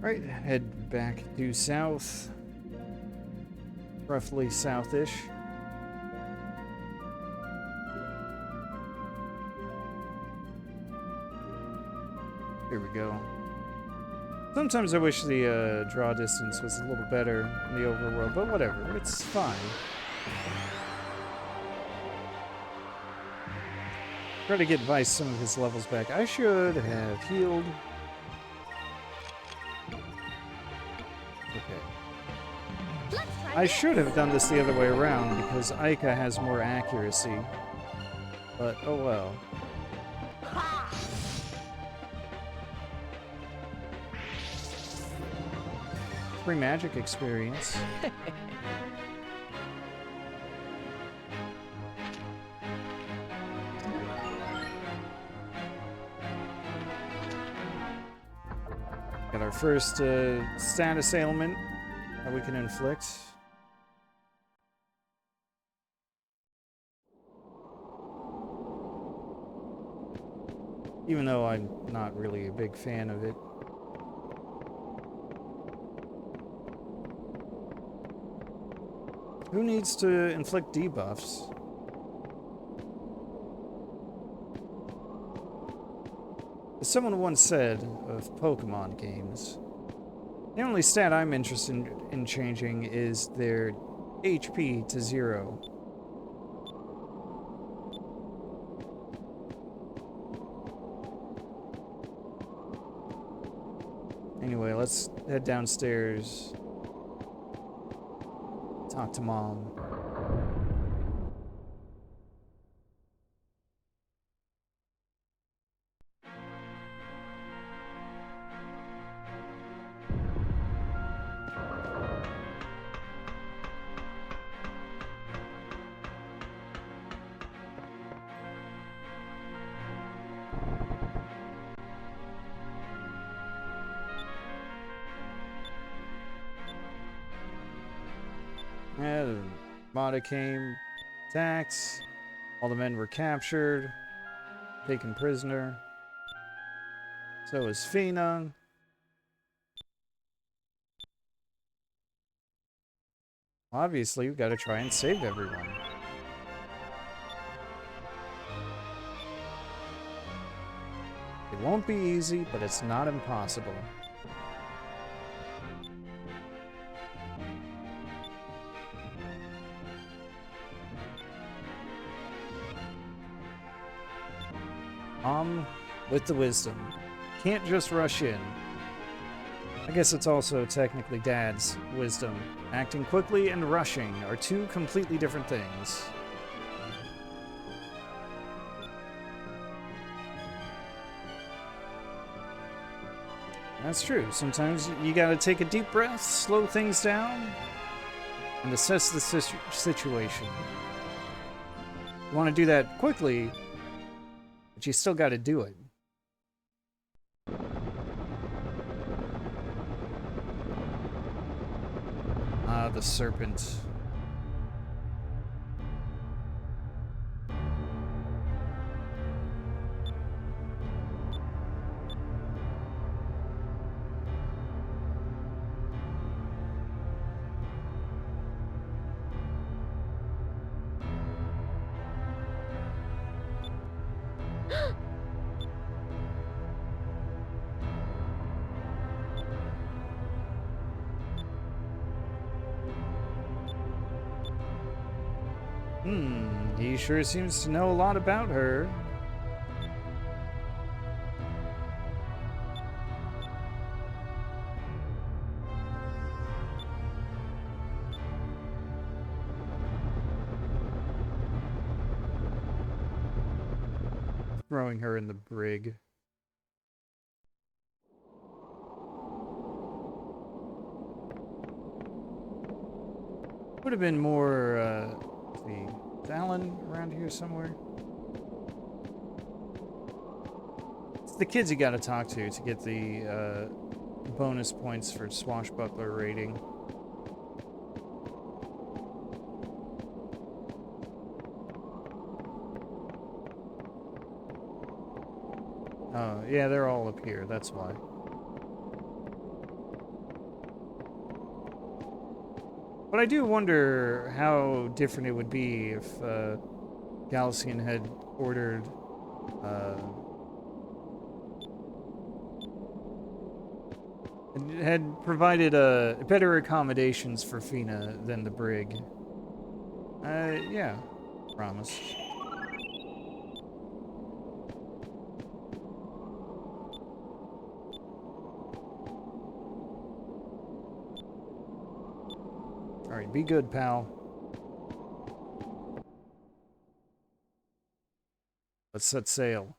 Right, head back due south. Roughly southish. Here we go. Sometimes I wish the draw distance was a little better in the overworld, but whatever, it's fine. Try to get Vyse some of his levels back. I should have healed. Okay. I should have done this the other way around because Aika has more accuracy. But oh well. Free magic experience. Got our first status ailment that we can inflict. Even though I'm not really a big fan of it. Who needs to inflict debuffs? As someone once said of Pokemon games, the only stat I'm interested in changing is their HP to 0. Anyway, let's head downstairs. Talk to Mom. Yeah, the Armada came, attacked. All the men were captured, taken prisoner. So is Fina. Obviously, we've got to try and save everyone. It won't be easy, but it's not impossible. With the wisdom. Can't just rush in. I guess it's also technically Dad's wisdom. Acting quickly and rushing are two completely different things. That's true. Sometimes you gotta take a deep breath, slow things down, and assess the situation. You want to do that quickly, but you still gotta do it. Ah, the serpent. He sure seems to know a lot about her. Throwing her in the brig. Would have been more, let's see, is Alan around here somewhere? It's the kids you gotta talk to get the, bonus points for swashbuckler rating. Oh, yeah, they're all up here, that's why. But I do wonder how different it would be if Galaxian had ordered had provided better accommodations for Fina than the brig. Yeah, promise. Alright, be good, pal. Let's set sail.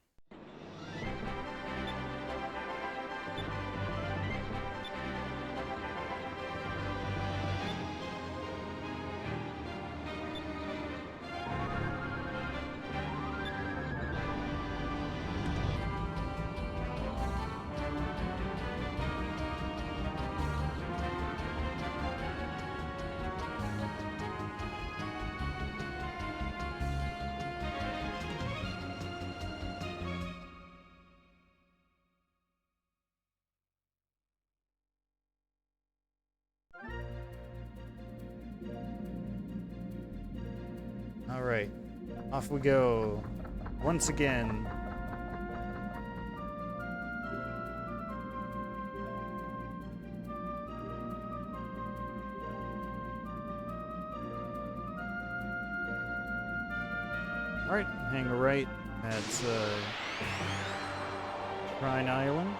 Alright, off we go. Once again. Alright, hang a right at Trine Island.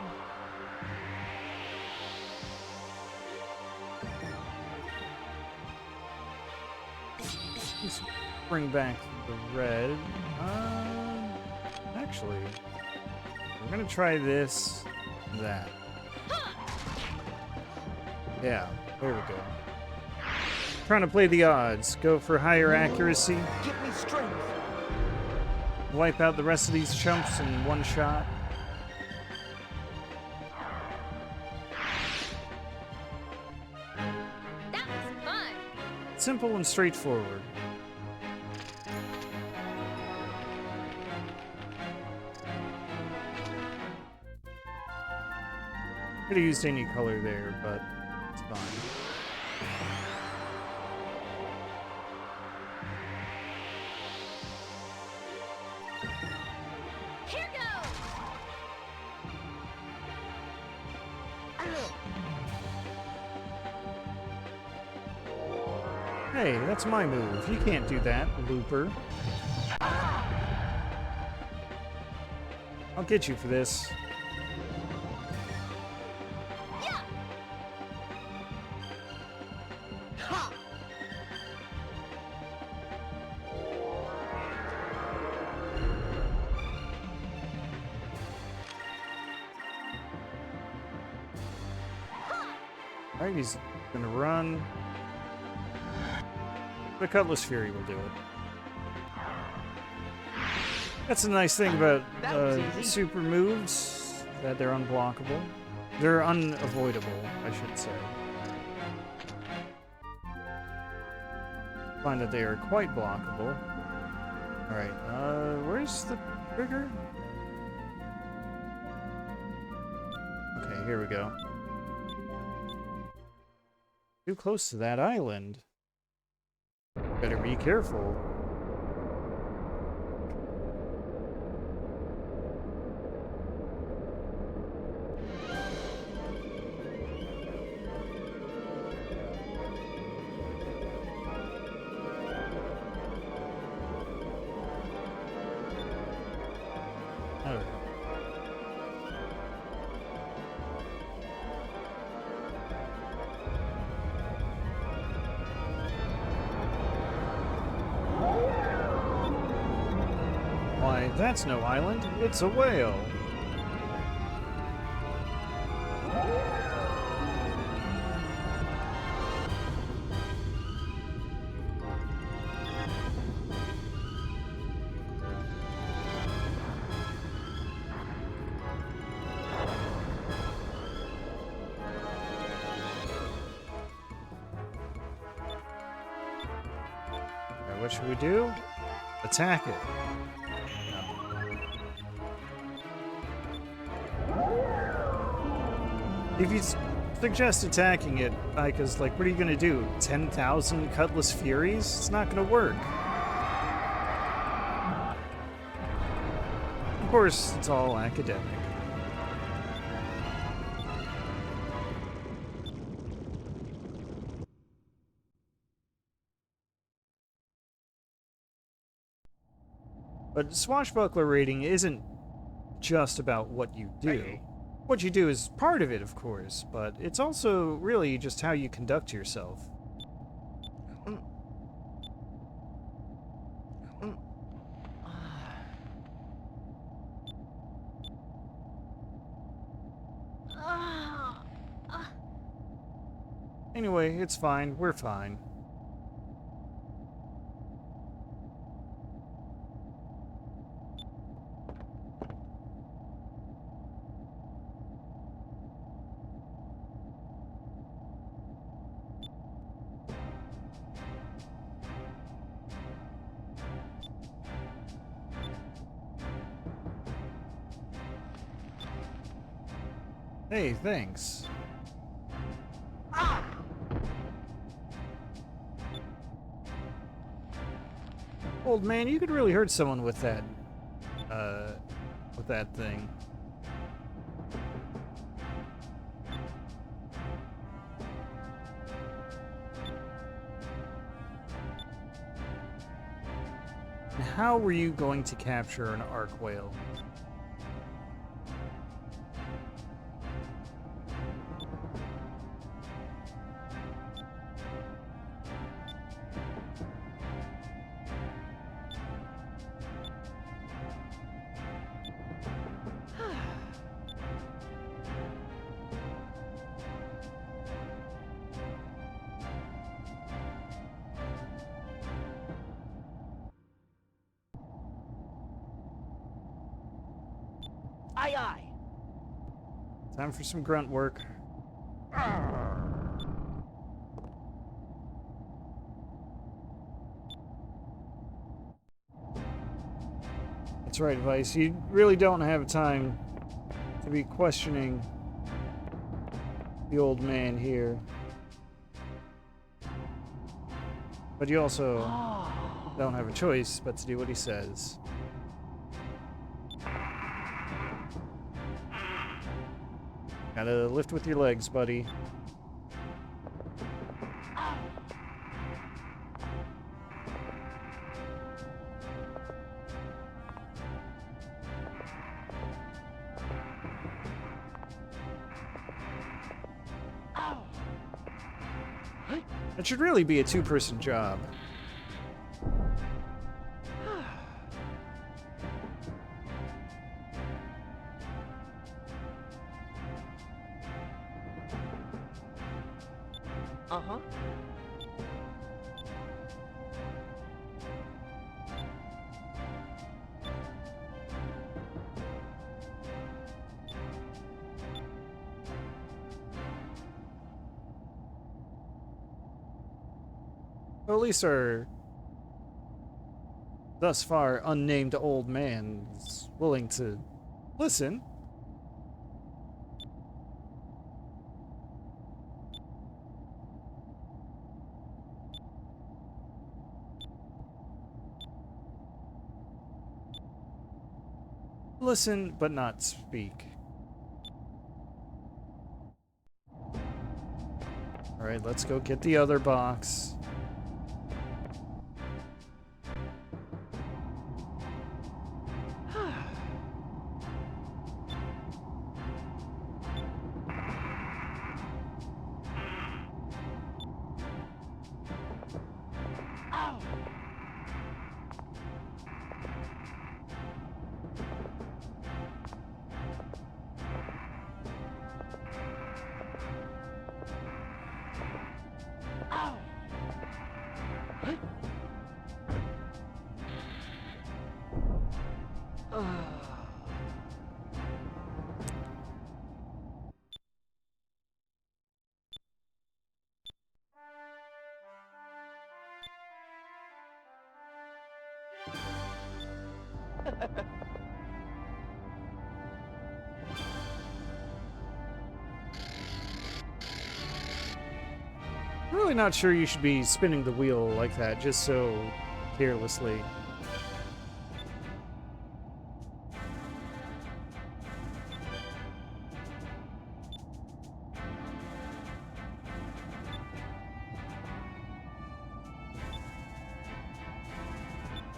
Let's bring back the red. Actually, we're gonna try this, that. Yeah, there we go. Trying to play the odds. Go for higher accuracy. Give me strength. Wipe out the rest of these chumps in one shot. That was fun. Simple and straightforward. Could have used any color there, but it's fine. Here goes! Hey, that's my move. You can't do that, looper. I'll get you for this. Yeah! Ha! Alright, he's gonna run. The Cutlass Fury will do it. That's a nice thing about super moves, that they're unblockable. They're unavoidable, I should say. I find that they are quite blockable. Alright, where's the trigger? Okay, here we go. Too close to that island. Better be careful. Alright. Why, that's no island. It's a whale. Now, what should we do? Attack it. If you suggest attacking it, because, like, what are you gonna do? 10,000 Cutlass Furies? It's not gonna work. Of course, it's all academic. But swashbuckler rating isn't just about what you do. What you do is part of it, of course, but it's also really just how you conduct yourself. Anyway, it's fine. We're fine. Hey, thanks. Old man, you could really hurt someone with that thing. How were you going to capture an arc whale? Aye, aye. Time for some grunt work. That's right, Vyse. You really don't have time to be questioning the old man here. But you also don't have a choice but to do what he says. Gotta lift with your legs, buddy. It should really be a two-person job. Uh-huh. Well, at least our thus far unnamed old man is willing to listen. Listen, but not speak. Alright, let's go get the other box. I'm really not sure you should be spinning the wheel like that, just so carelessly.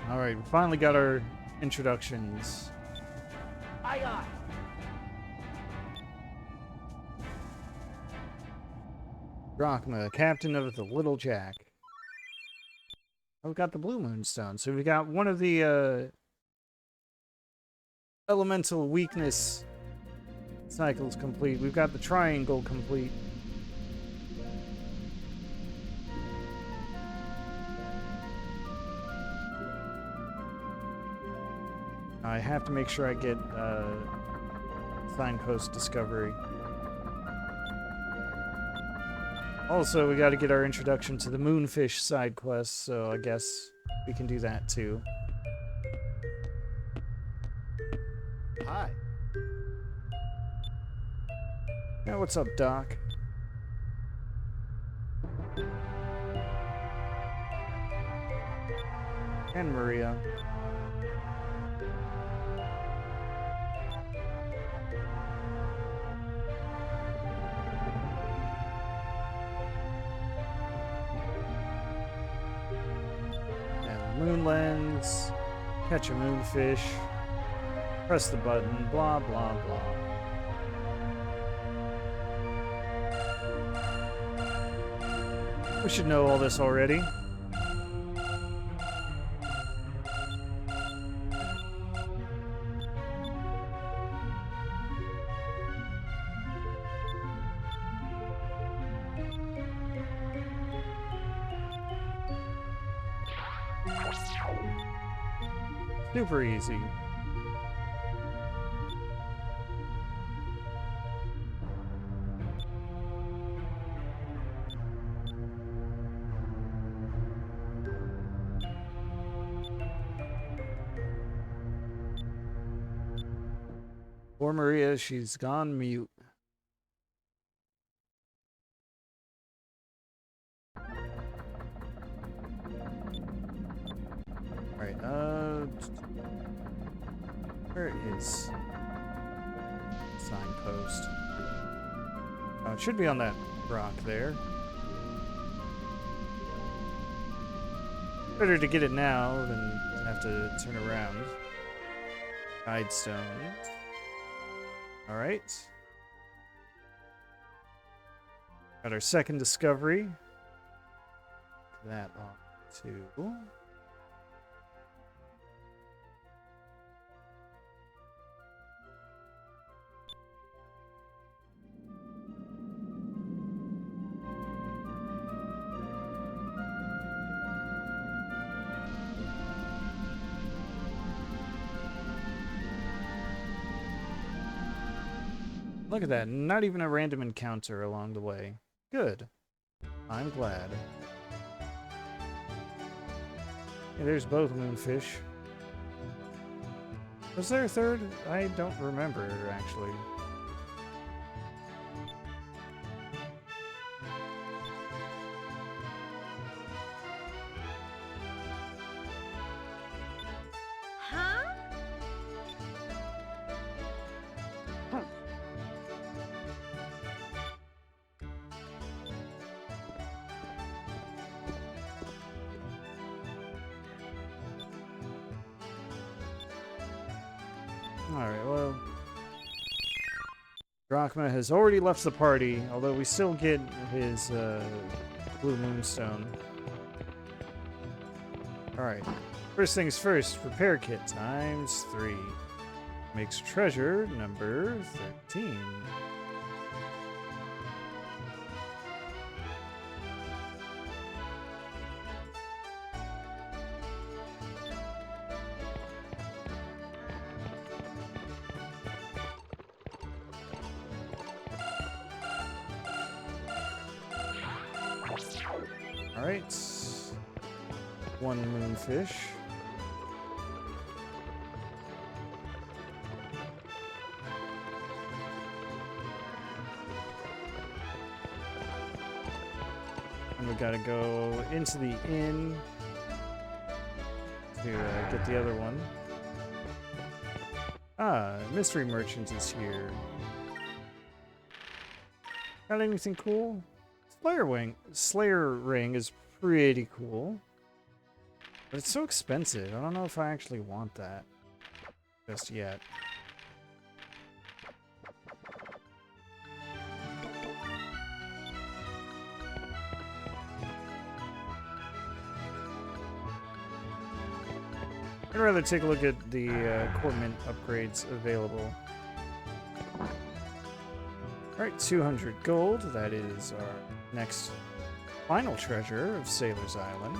Alright, we finally got our introductions. Aye, aye. Drachma, captain of the Little Jack. Oh, we got the Blue Moonstone. So we got one of the elemental weakness cycles complete. We've got the triangle complete. I have to make sure I get Signpost Discovery. Also, we got to get our introduction to the Moonfish side quest, so I guess we can do that too. Hi. Yeah, what's up, Doc? And Maria. Moon lens, catch a moonfish, press the button, blah, blah, blah. We should know all this already. Super easy. Poor Maria, she's gone mute. Alright, where is signpost? Oh, it should be on that rock there. Better to get it now than have to turn around. Guide stone. Alright. Got our second discovery. That on too. Look at that, not even a random encounter along the way. Good. I'm glad. Yeah, there's both moonfish. Was there a third? I don't remember, actually. Huh? Alright, well... Drachma has already left the party, although we still get his blue moonstone. Alright. First things first, repair kit ×3. Makes treasure number 13. Alright. One moonfish. And we gotta go into the inn to get the other one. Ah, mystery merchant is here. Got anything cool? Slayer ring is pretty cool. But it's so expensive. I don't know if I actually want that just yet. I'd rather take a look at the equipment upgrades available. Alright, 200 gold. That is our next final treasure of Sailor's Island.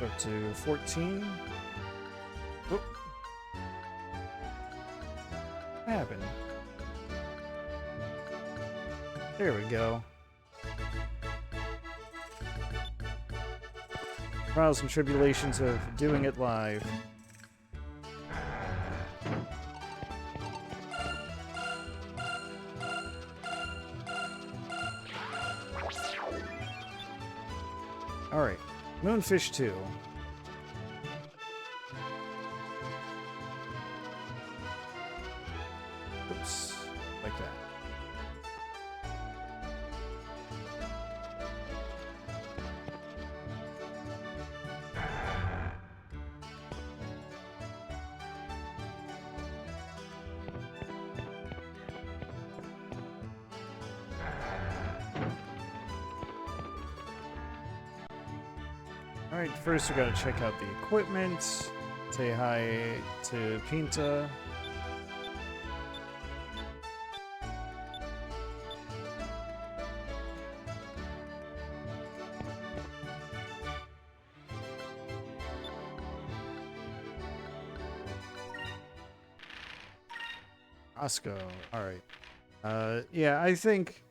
Up to 14. Oop. What happened? There we go. Trials and tribulations of doing it live. Alright, Moonfish 2. Oops, like that. Alright, first we gotta check out the equipment. Say hi to Pinta. Osco, alright. Yeah, I think...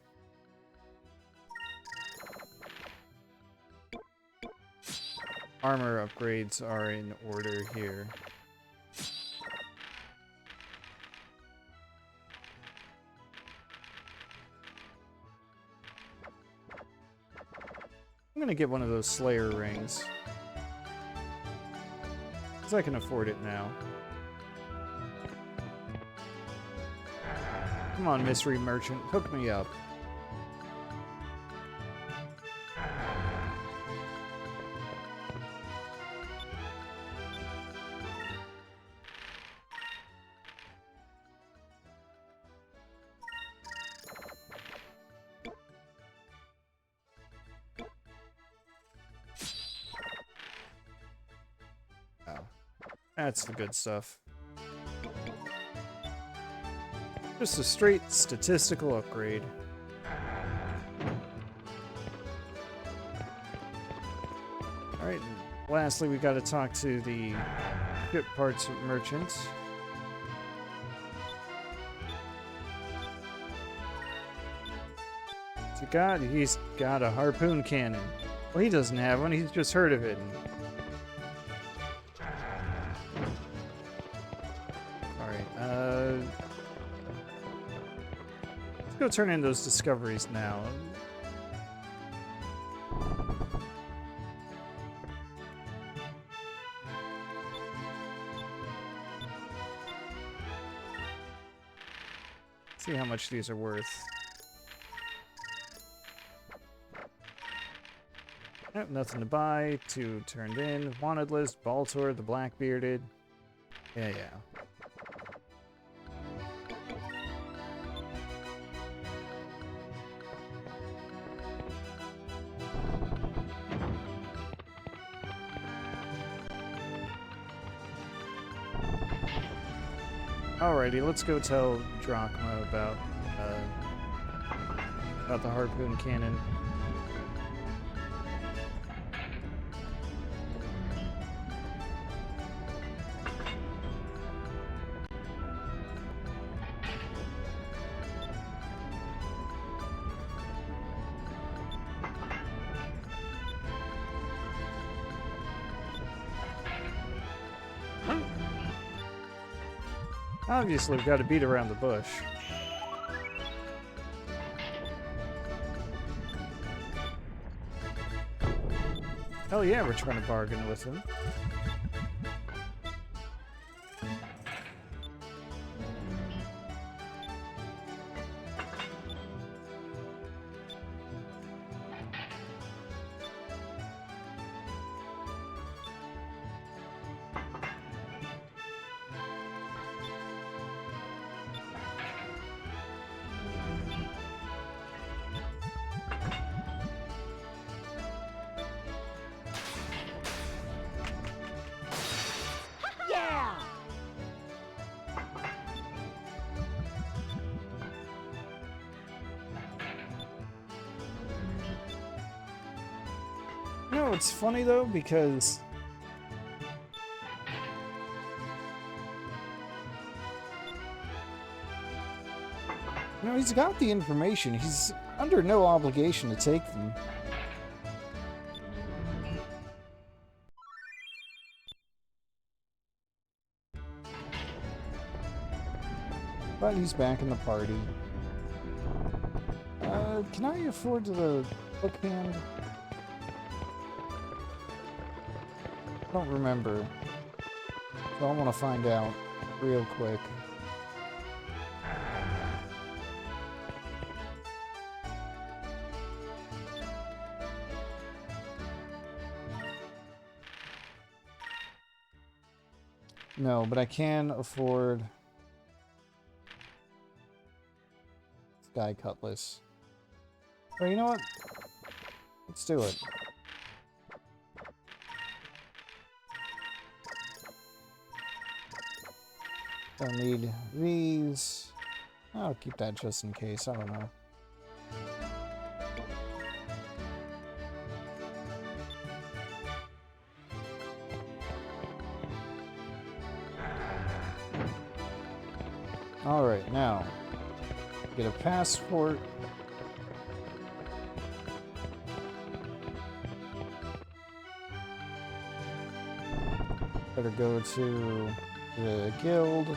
armor upgrades are in order here. I'm gonna get one of those Slayer rings. Because I can afford it now. Come on, Mystery Merchant, hook me up. That's the good stuff. Just a straight statistical upgrade. Alright, lastly we gotta talk to the ship parts merchant. He's got a harpoon cannon. Well, he doesn't have one, he's just heard of it. Let's go turn in those discoveries now. See how much these are worth. Nope, nothing to buy. 2 turned in. Wanted list, Baltor, the Blackbearded. Yeah. Alrighty, let's go tell Drachma about the harpoon cannon. Obviously, we've got to beat around the bush. Hell yeah, we're trying to bargain with him. You know, it's funny though, because you know, he's got the information. He's under no obligation to take them. But he's back in the party. Can I afford the hook hand? I don't remember. So I want to find out real quick. No, but I can afford Sky Cutlass. Oh, you know what? Let's do it. Don't need these. I'll keep that just in case. I don't know. Alright, now get a passport. Better go to the guild.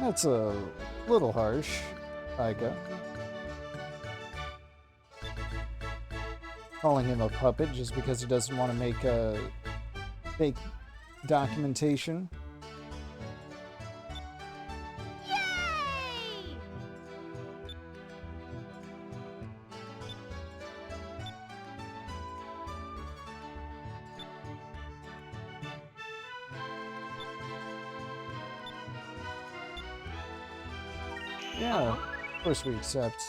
That's a little harsh, Ica. Calling him a puppet just because he doesn't want to make a fake documentation. Yay! Yeah, of course we accept.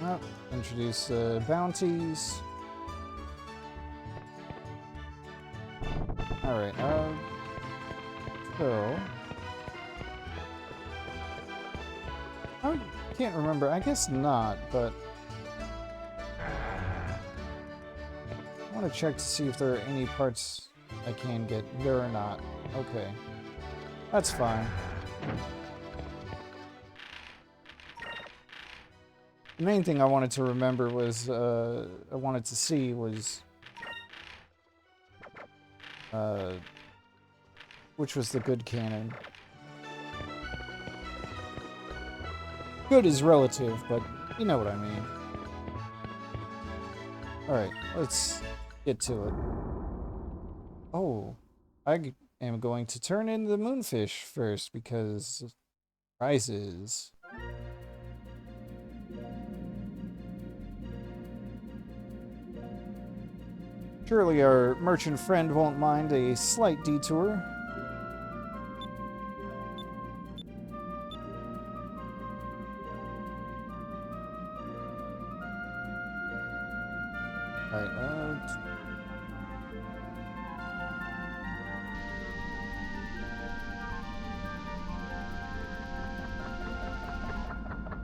Well, introduce bounties. Alright, so... I can't remember, I guess not, but... I want to check to see if there are any parts I can get. There are not. Okay. That's fine. The main thing I wanted to remember was, I wanted to see was, which was the good cannon. Good is relative, but you know what I mean. Alright, let's get to it. Oh, I am going to turn in the moonfish first because prizes. Surely our merchant friend won't mind a slight detour. Alright,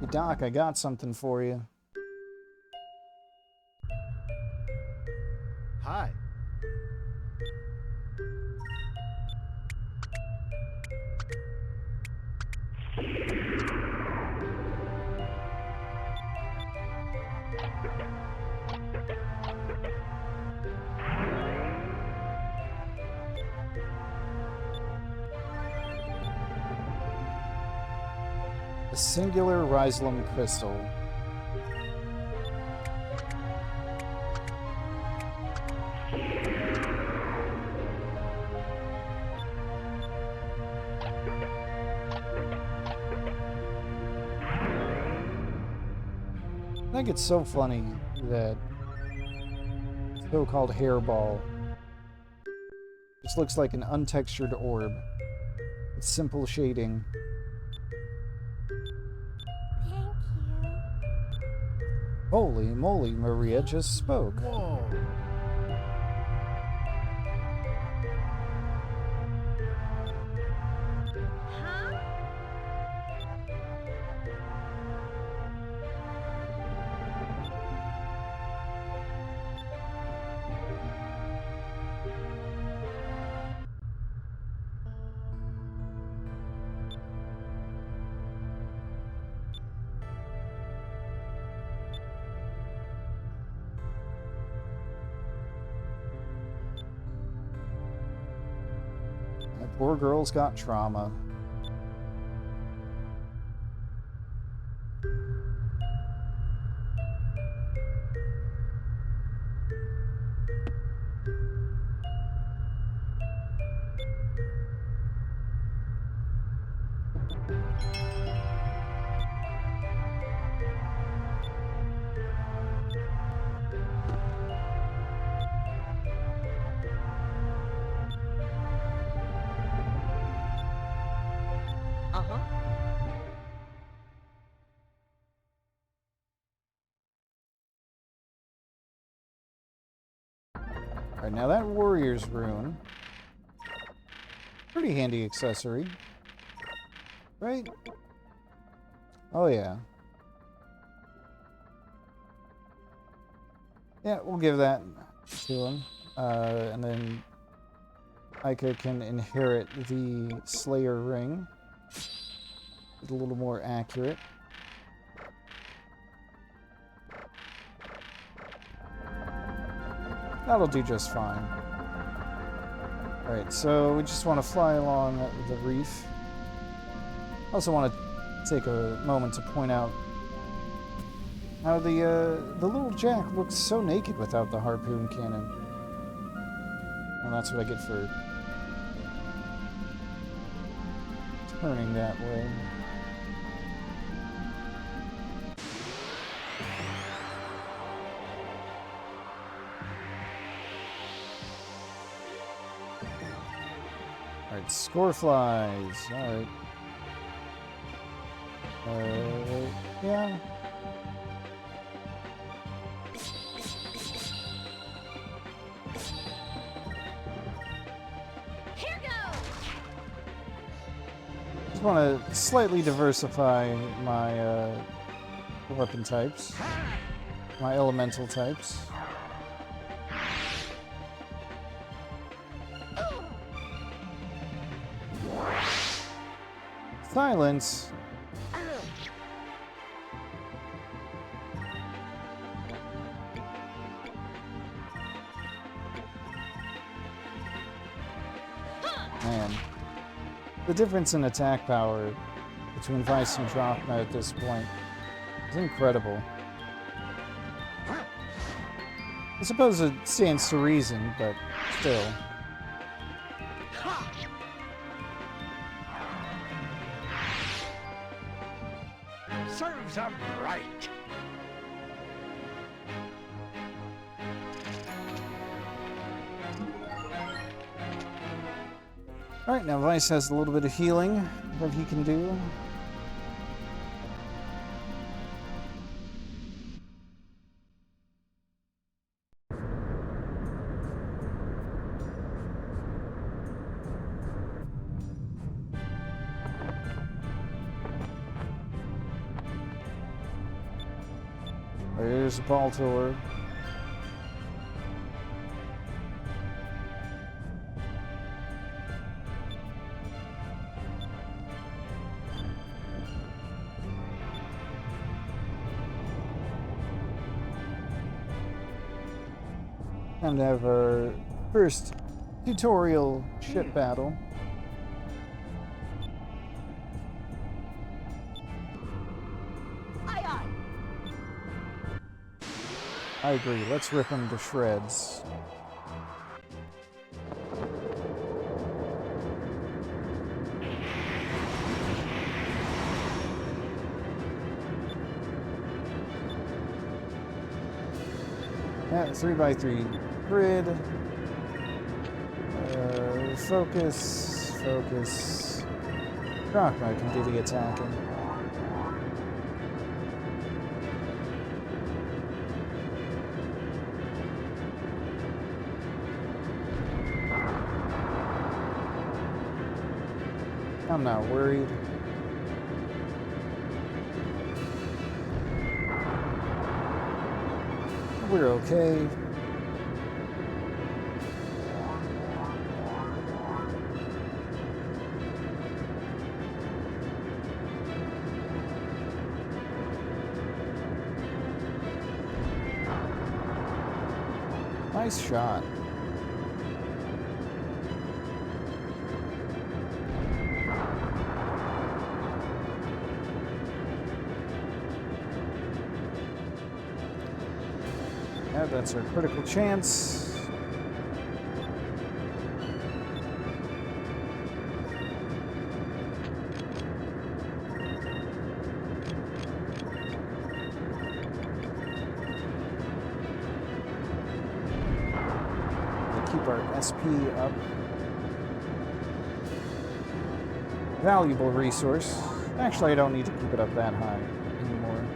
Hey Doc, I got something for you. Hi. A singular Rhizolim crystal. I think it's so funny that so-called hairball just looks like an untextured orb. It's simple shading. Thank you. Holy moly, Maria just spoke. Whoa. Huh? That poor girl's got trauma. Uh-huh. Alright, now that warrior's rune. Pretty handy accessory. Right? Oh, yeah. Yeah, we'll give that to him. And then Ica can inherit the Slayer ring. It's a little more accurate. That'll do just fine. Alright, so we just want to fly along the reef. Also want to take a moment to point out how the little Jack looks so naked without the harpoon cannon. Well, that's what I get for turning that way. Alright, score flies. Alright. Yeah. Here goes. Just want to slightly diversify my weapon types. My elemental types. Silence. Man, the difference in attack power between Vyse and Drachma at this point is incredible. I suppose it stands to reason, but still. Serves them right. Alright, now Vyse has a little bit of healing that he can do. There's Baltor. Time to have our first tutorial ship battle. Aye, aye. I agree. Let's rip him to shreds. Yeah, 3x3 grid. Focus. Focus. Drachma can do the attacking. I'm not worried. We're okay. Nice shot. Yeah, that's our critical chance. Keep our SP up. valuable resource. Actually, I don't need to keep it up that high anymore.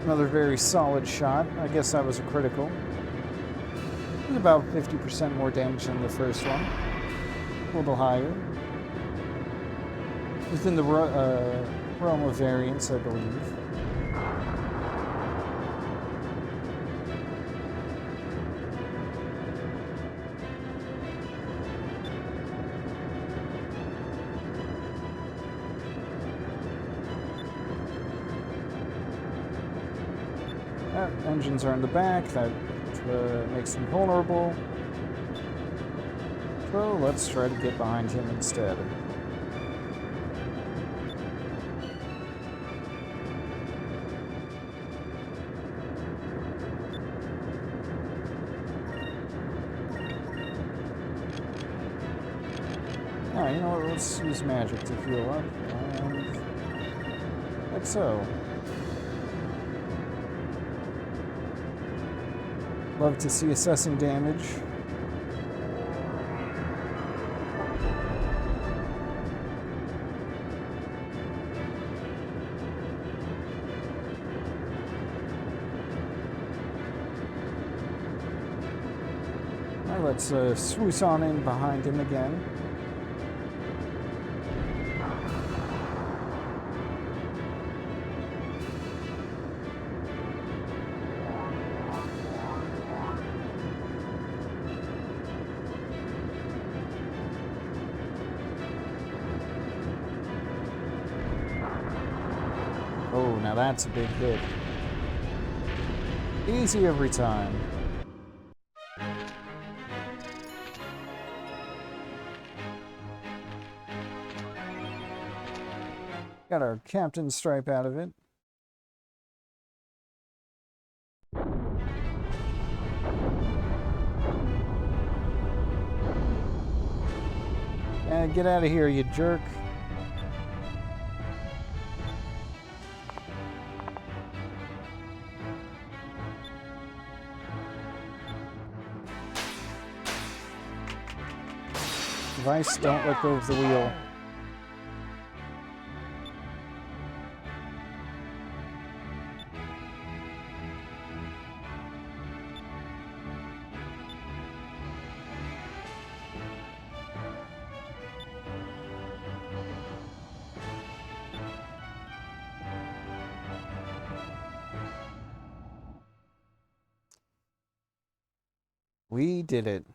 Another very solid shot. I guess that was a critical. It was about 50% more damage than the first one. A little higher. Within the realm of variance, I believe. Engines are in the back, that makes them vulnerable. So let's try to get behind him instead. Alright, you know what, let's use magic to heal up, and like so. Love to see assessing damage. Now let's swoosh on in behind him again. Oh, now that's a big hit. Easy every time. Got our captain stripe out of it. And get out of here, you jerk. Vyse, don't let go of the wheel. We did it.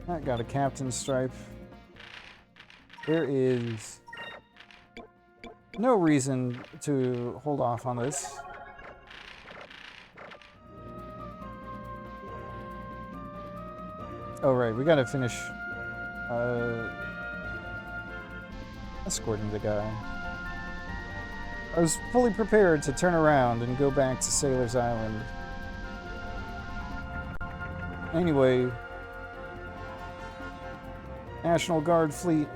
I got a captain stripe. There is no reason to hold off on this. Oh right, we gotta finish escorting the guy. I was fully prepared to turn around and go back to Sailor's Island. Anyway, National Guard fleet,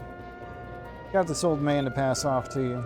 got this old man to pass off to you.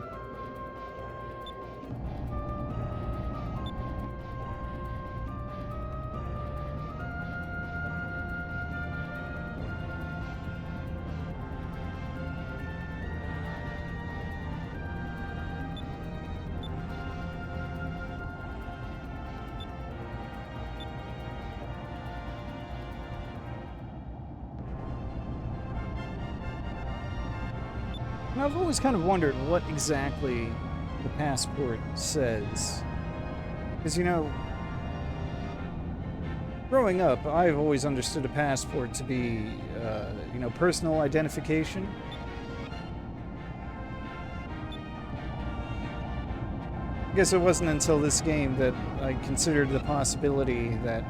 Now, I've always kind of wondered what exactly the passport says. Because, you know, growing up, I've always understood a passport to be, you know, personal identification. I guess it wasn't until this game that I considered the possibility that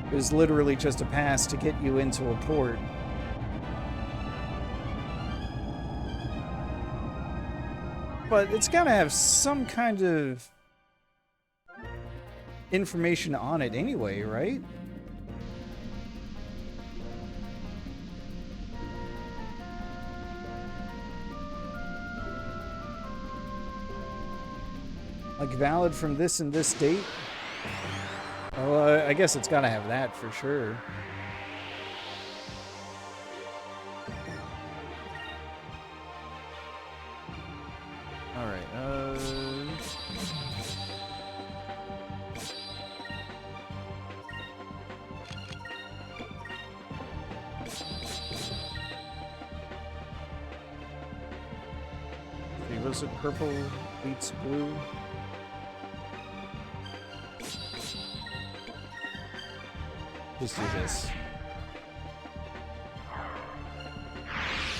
it was literally just a pass to get you into a port. But it's got to have some kind of information on it anyway, right? Like valid from this and this date? Well, I guess it's gotta have that for sure. Alright, was it purple beats blue? Just do this.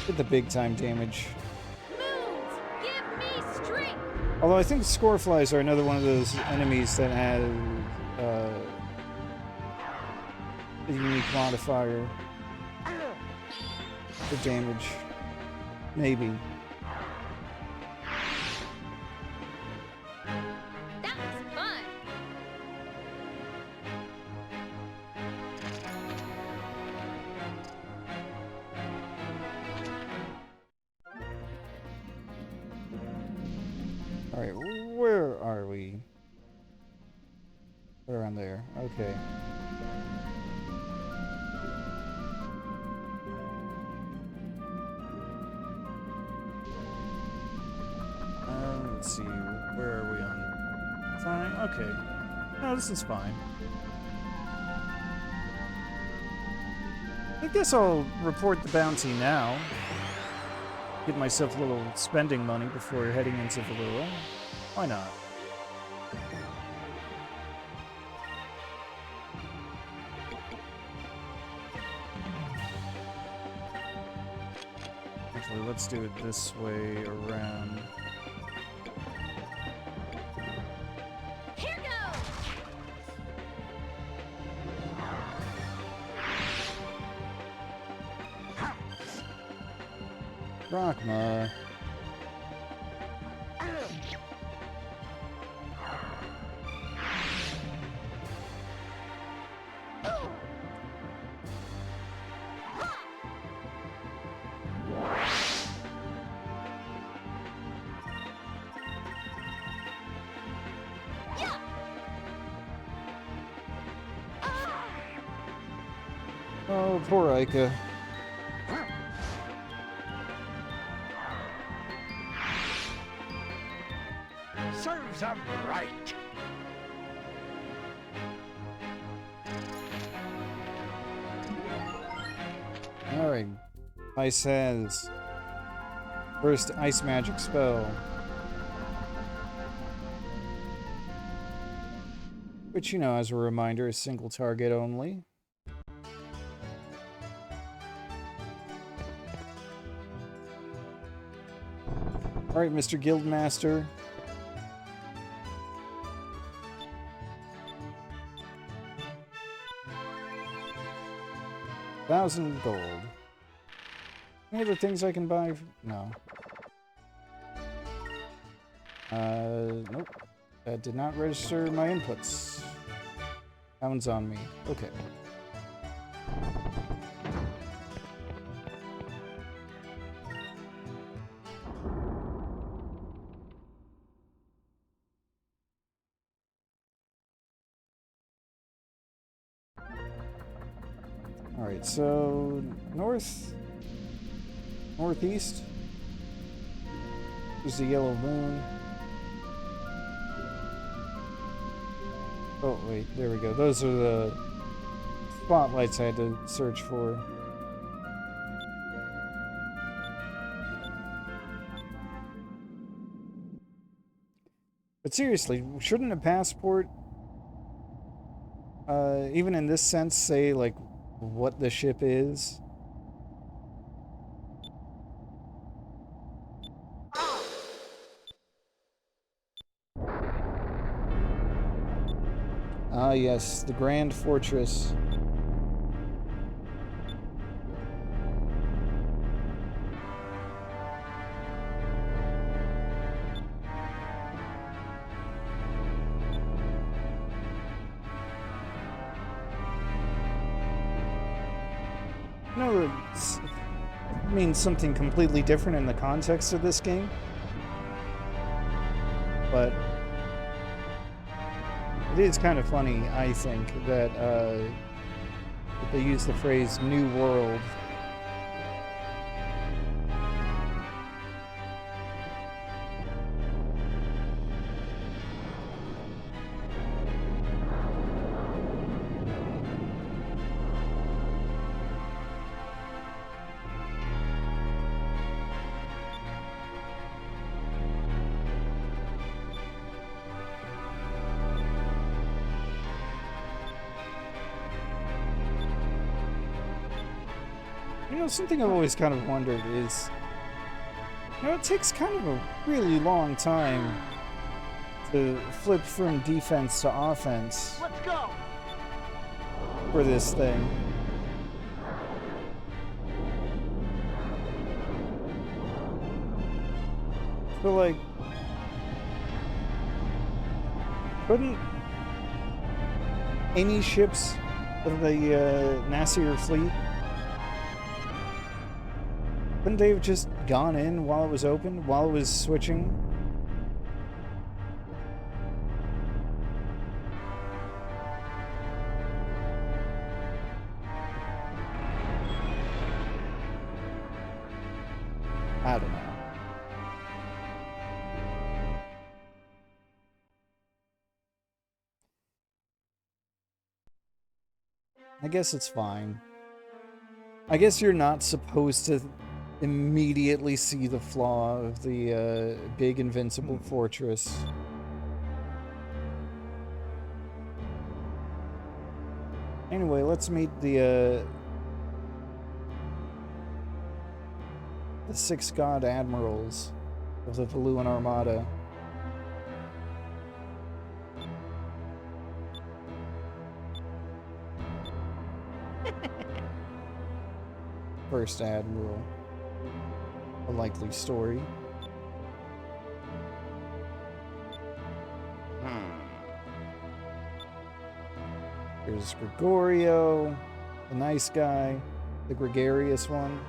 Get the big time damage. Moons, give me strength. Although I think scoreflies are another one of those enemies that has a unique modifier for damage. Maybe. That was fun. Alright, where are we? Around there. Okay. Let's see, where are we on time? Okay. No, this is fine. I guess I'll report the bounty now. Get myself a little spending money before heading into Valua. Why not? Actually, let's do it this way around. Here goes. Rockma. Oh, poor Ica. Serves 'em right. Alright. Ice has first ice magic spell. Which, you know, as a reminder, is single target only. Alright, Mr. Guildmaster. $1,000 gold. Any other things I can buy? No. Nope. That did not register my inputs. That one's on me. Okay. Alright, so northeast. There's the yellow moon. Oh, wait, there we go. Those are the spotlights I had to search for. But seriously, shouldn't a passport, even in this sense, say, like, what the ship is? Ah, yes, the Grand Fortress. No, it means something completely different in the context of this game. But it is kind of funny, I think, that they use the phrase "New World." You know, something I've always kind of wondered is, you know, it takes kind of a really long time to flip from defense to offense Let's go. for this thing. So, like, couldn't any ships of the Nasir fleet, couldn't they have just gone in while it was open, while it was switching? I don't know. I guess it's fine. I guess you're not supposed to immediately see the flaw of the big invincible fortress. Anyway, let's meet the 6 god admirals of the Valuan Armada. First admiral. A likely story. There's Gregorio, the nice guy, the gregarious one.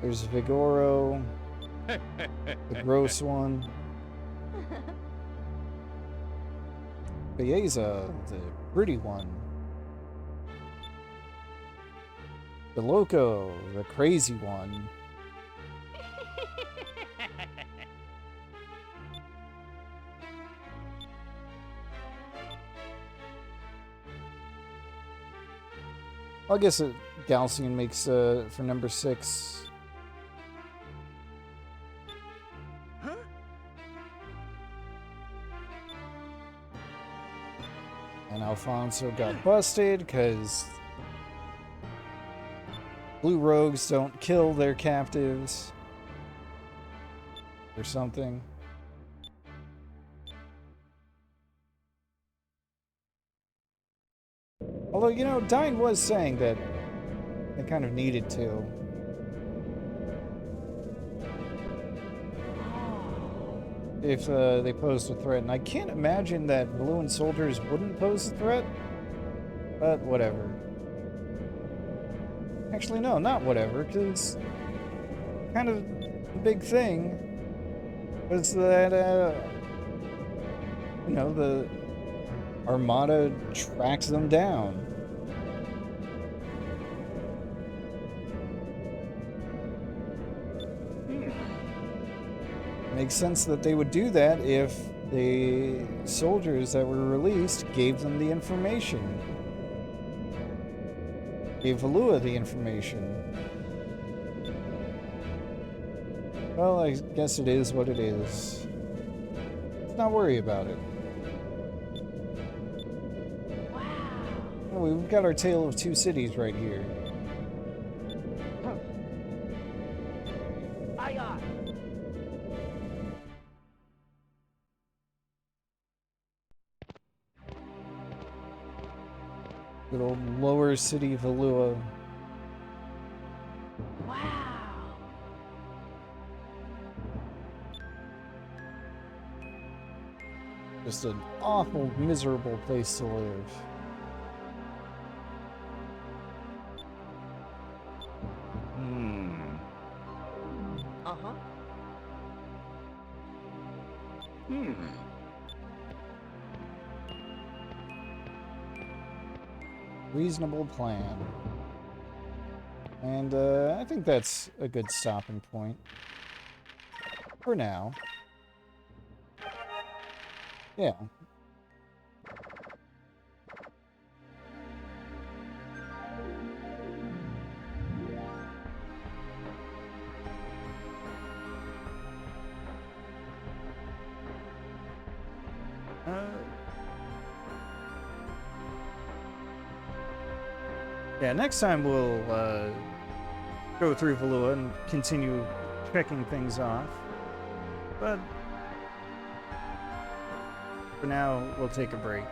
There's Vigoro, the gross one. Vyse, the pretty one. The Loco, the crazy one. I guess Galcian makes for number 6. Huh? And Alfonso got busted because blue rogues don't kill their captives or something. Although, you know, Dine was saying that they kind of needed to. If they posed a threat. And I can't imagine that Valuan soldiers wouldn't pose a threat. But whatever. Actually, no, not whatever, because kind of the big thing was that, you know, the Armada tracks them down. Makes sense that they would do that if the soldiers that were released gave them the information. Gave Valua the information. Well, I guess it is what it is. Let's not worry about it. Oh, we've got our tale of 2 cities right here. Aye, aye. Good old lower city Valua. Wow. Just an awful, miserable place to live. Uh-huh. reasonable plan. And I think that's a good stopping point. For now. Yeah. Yeah, next time we'll go through Valua and continue checking things off. But for now, we'll take a break.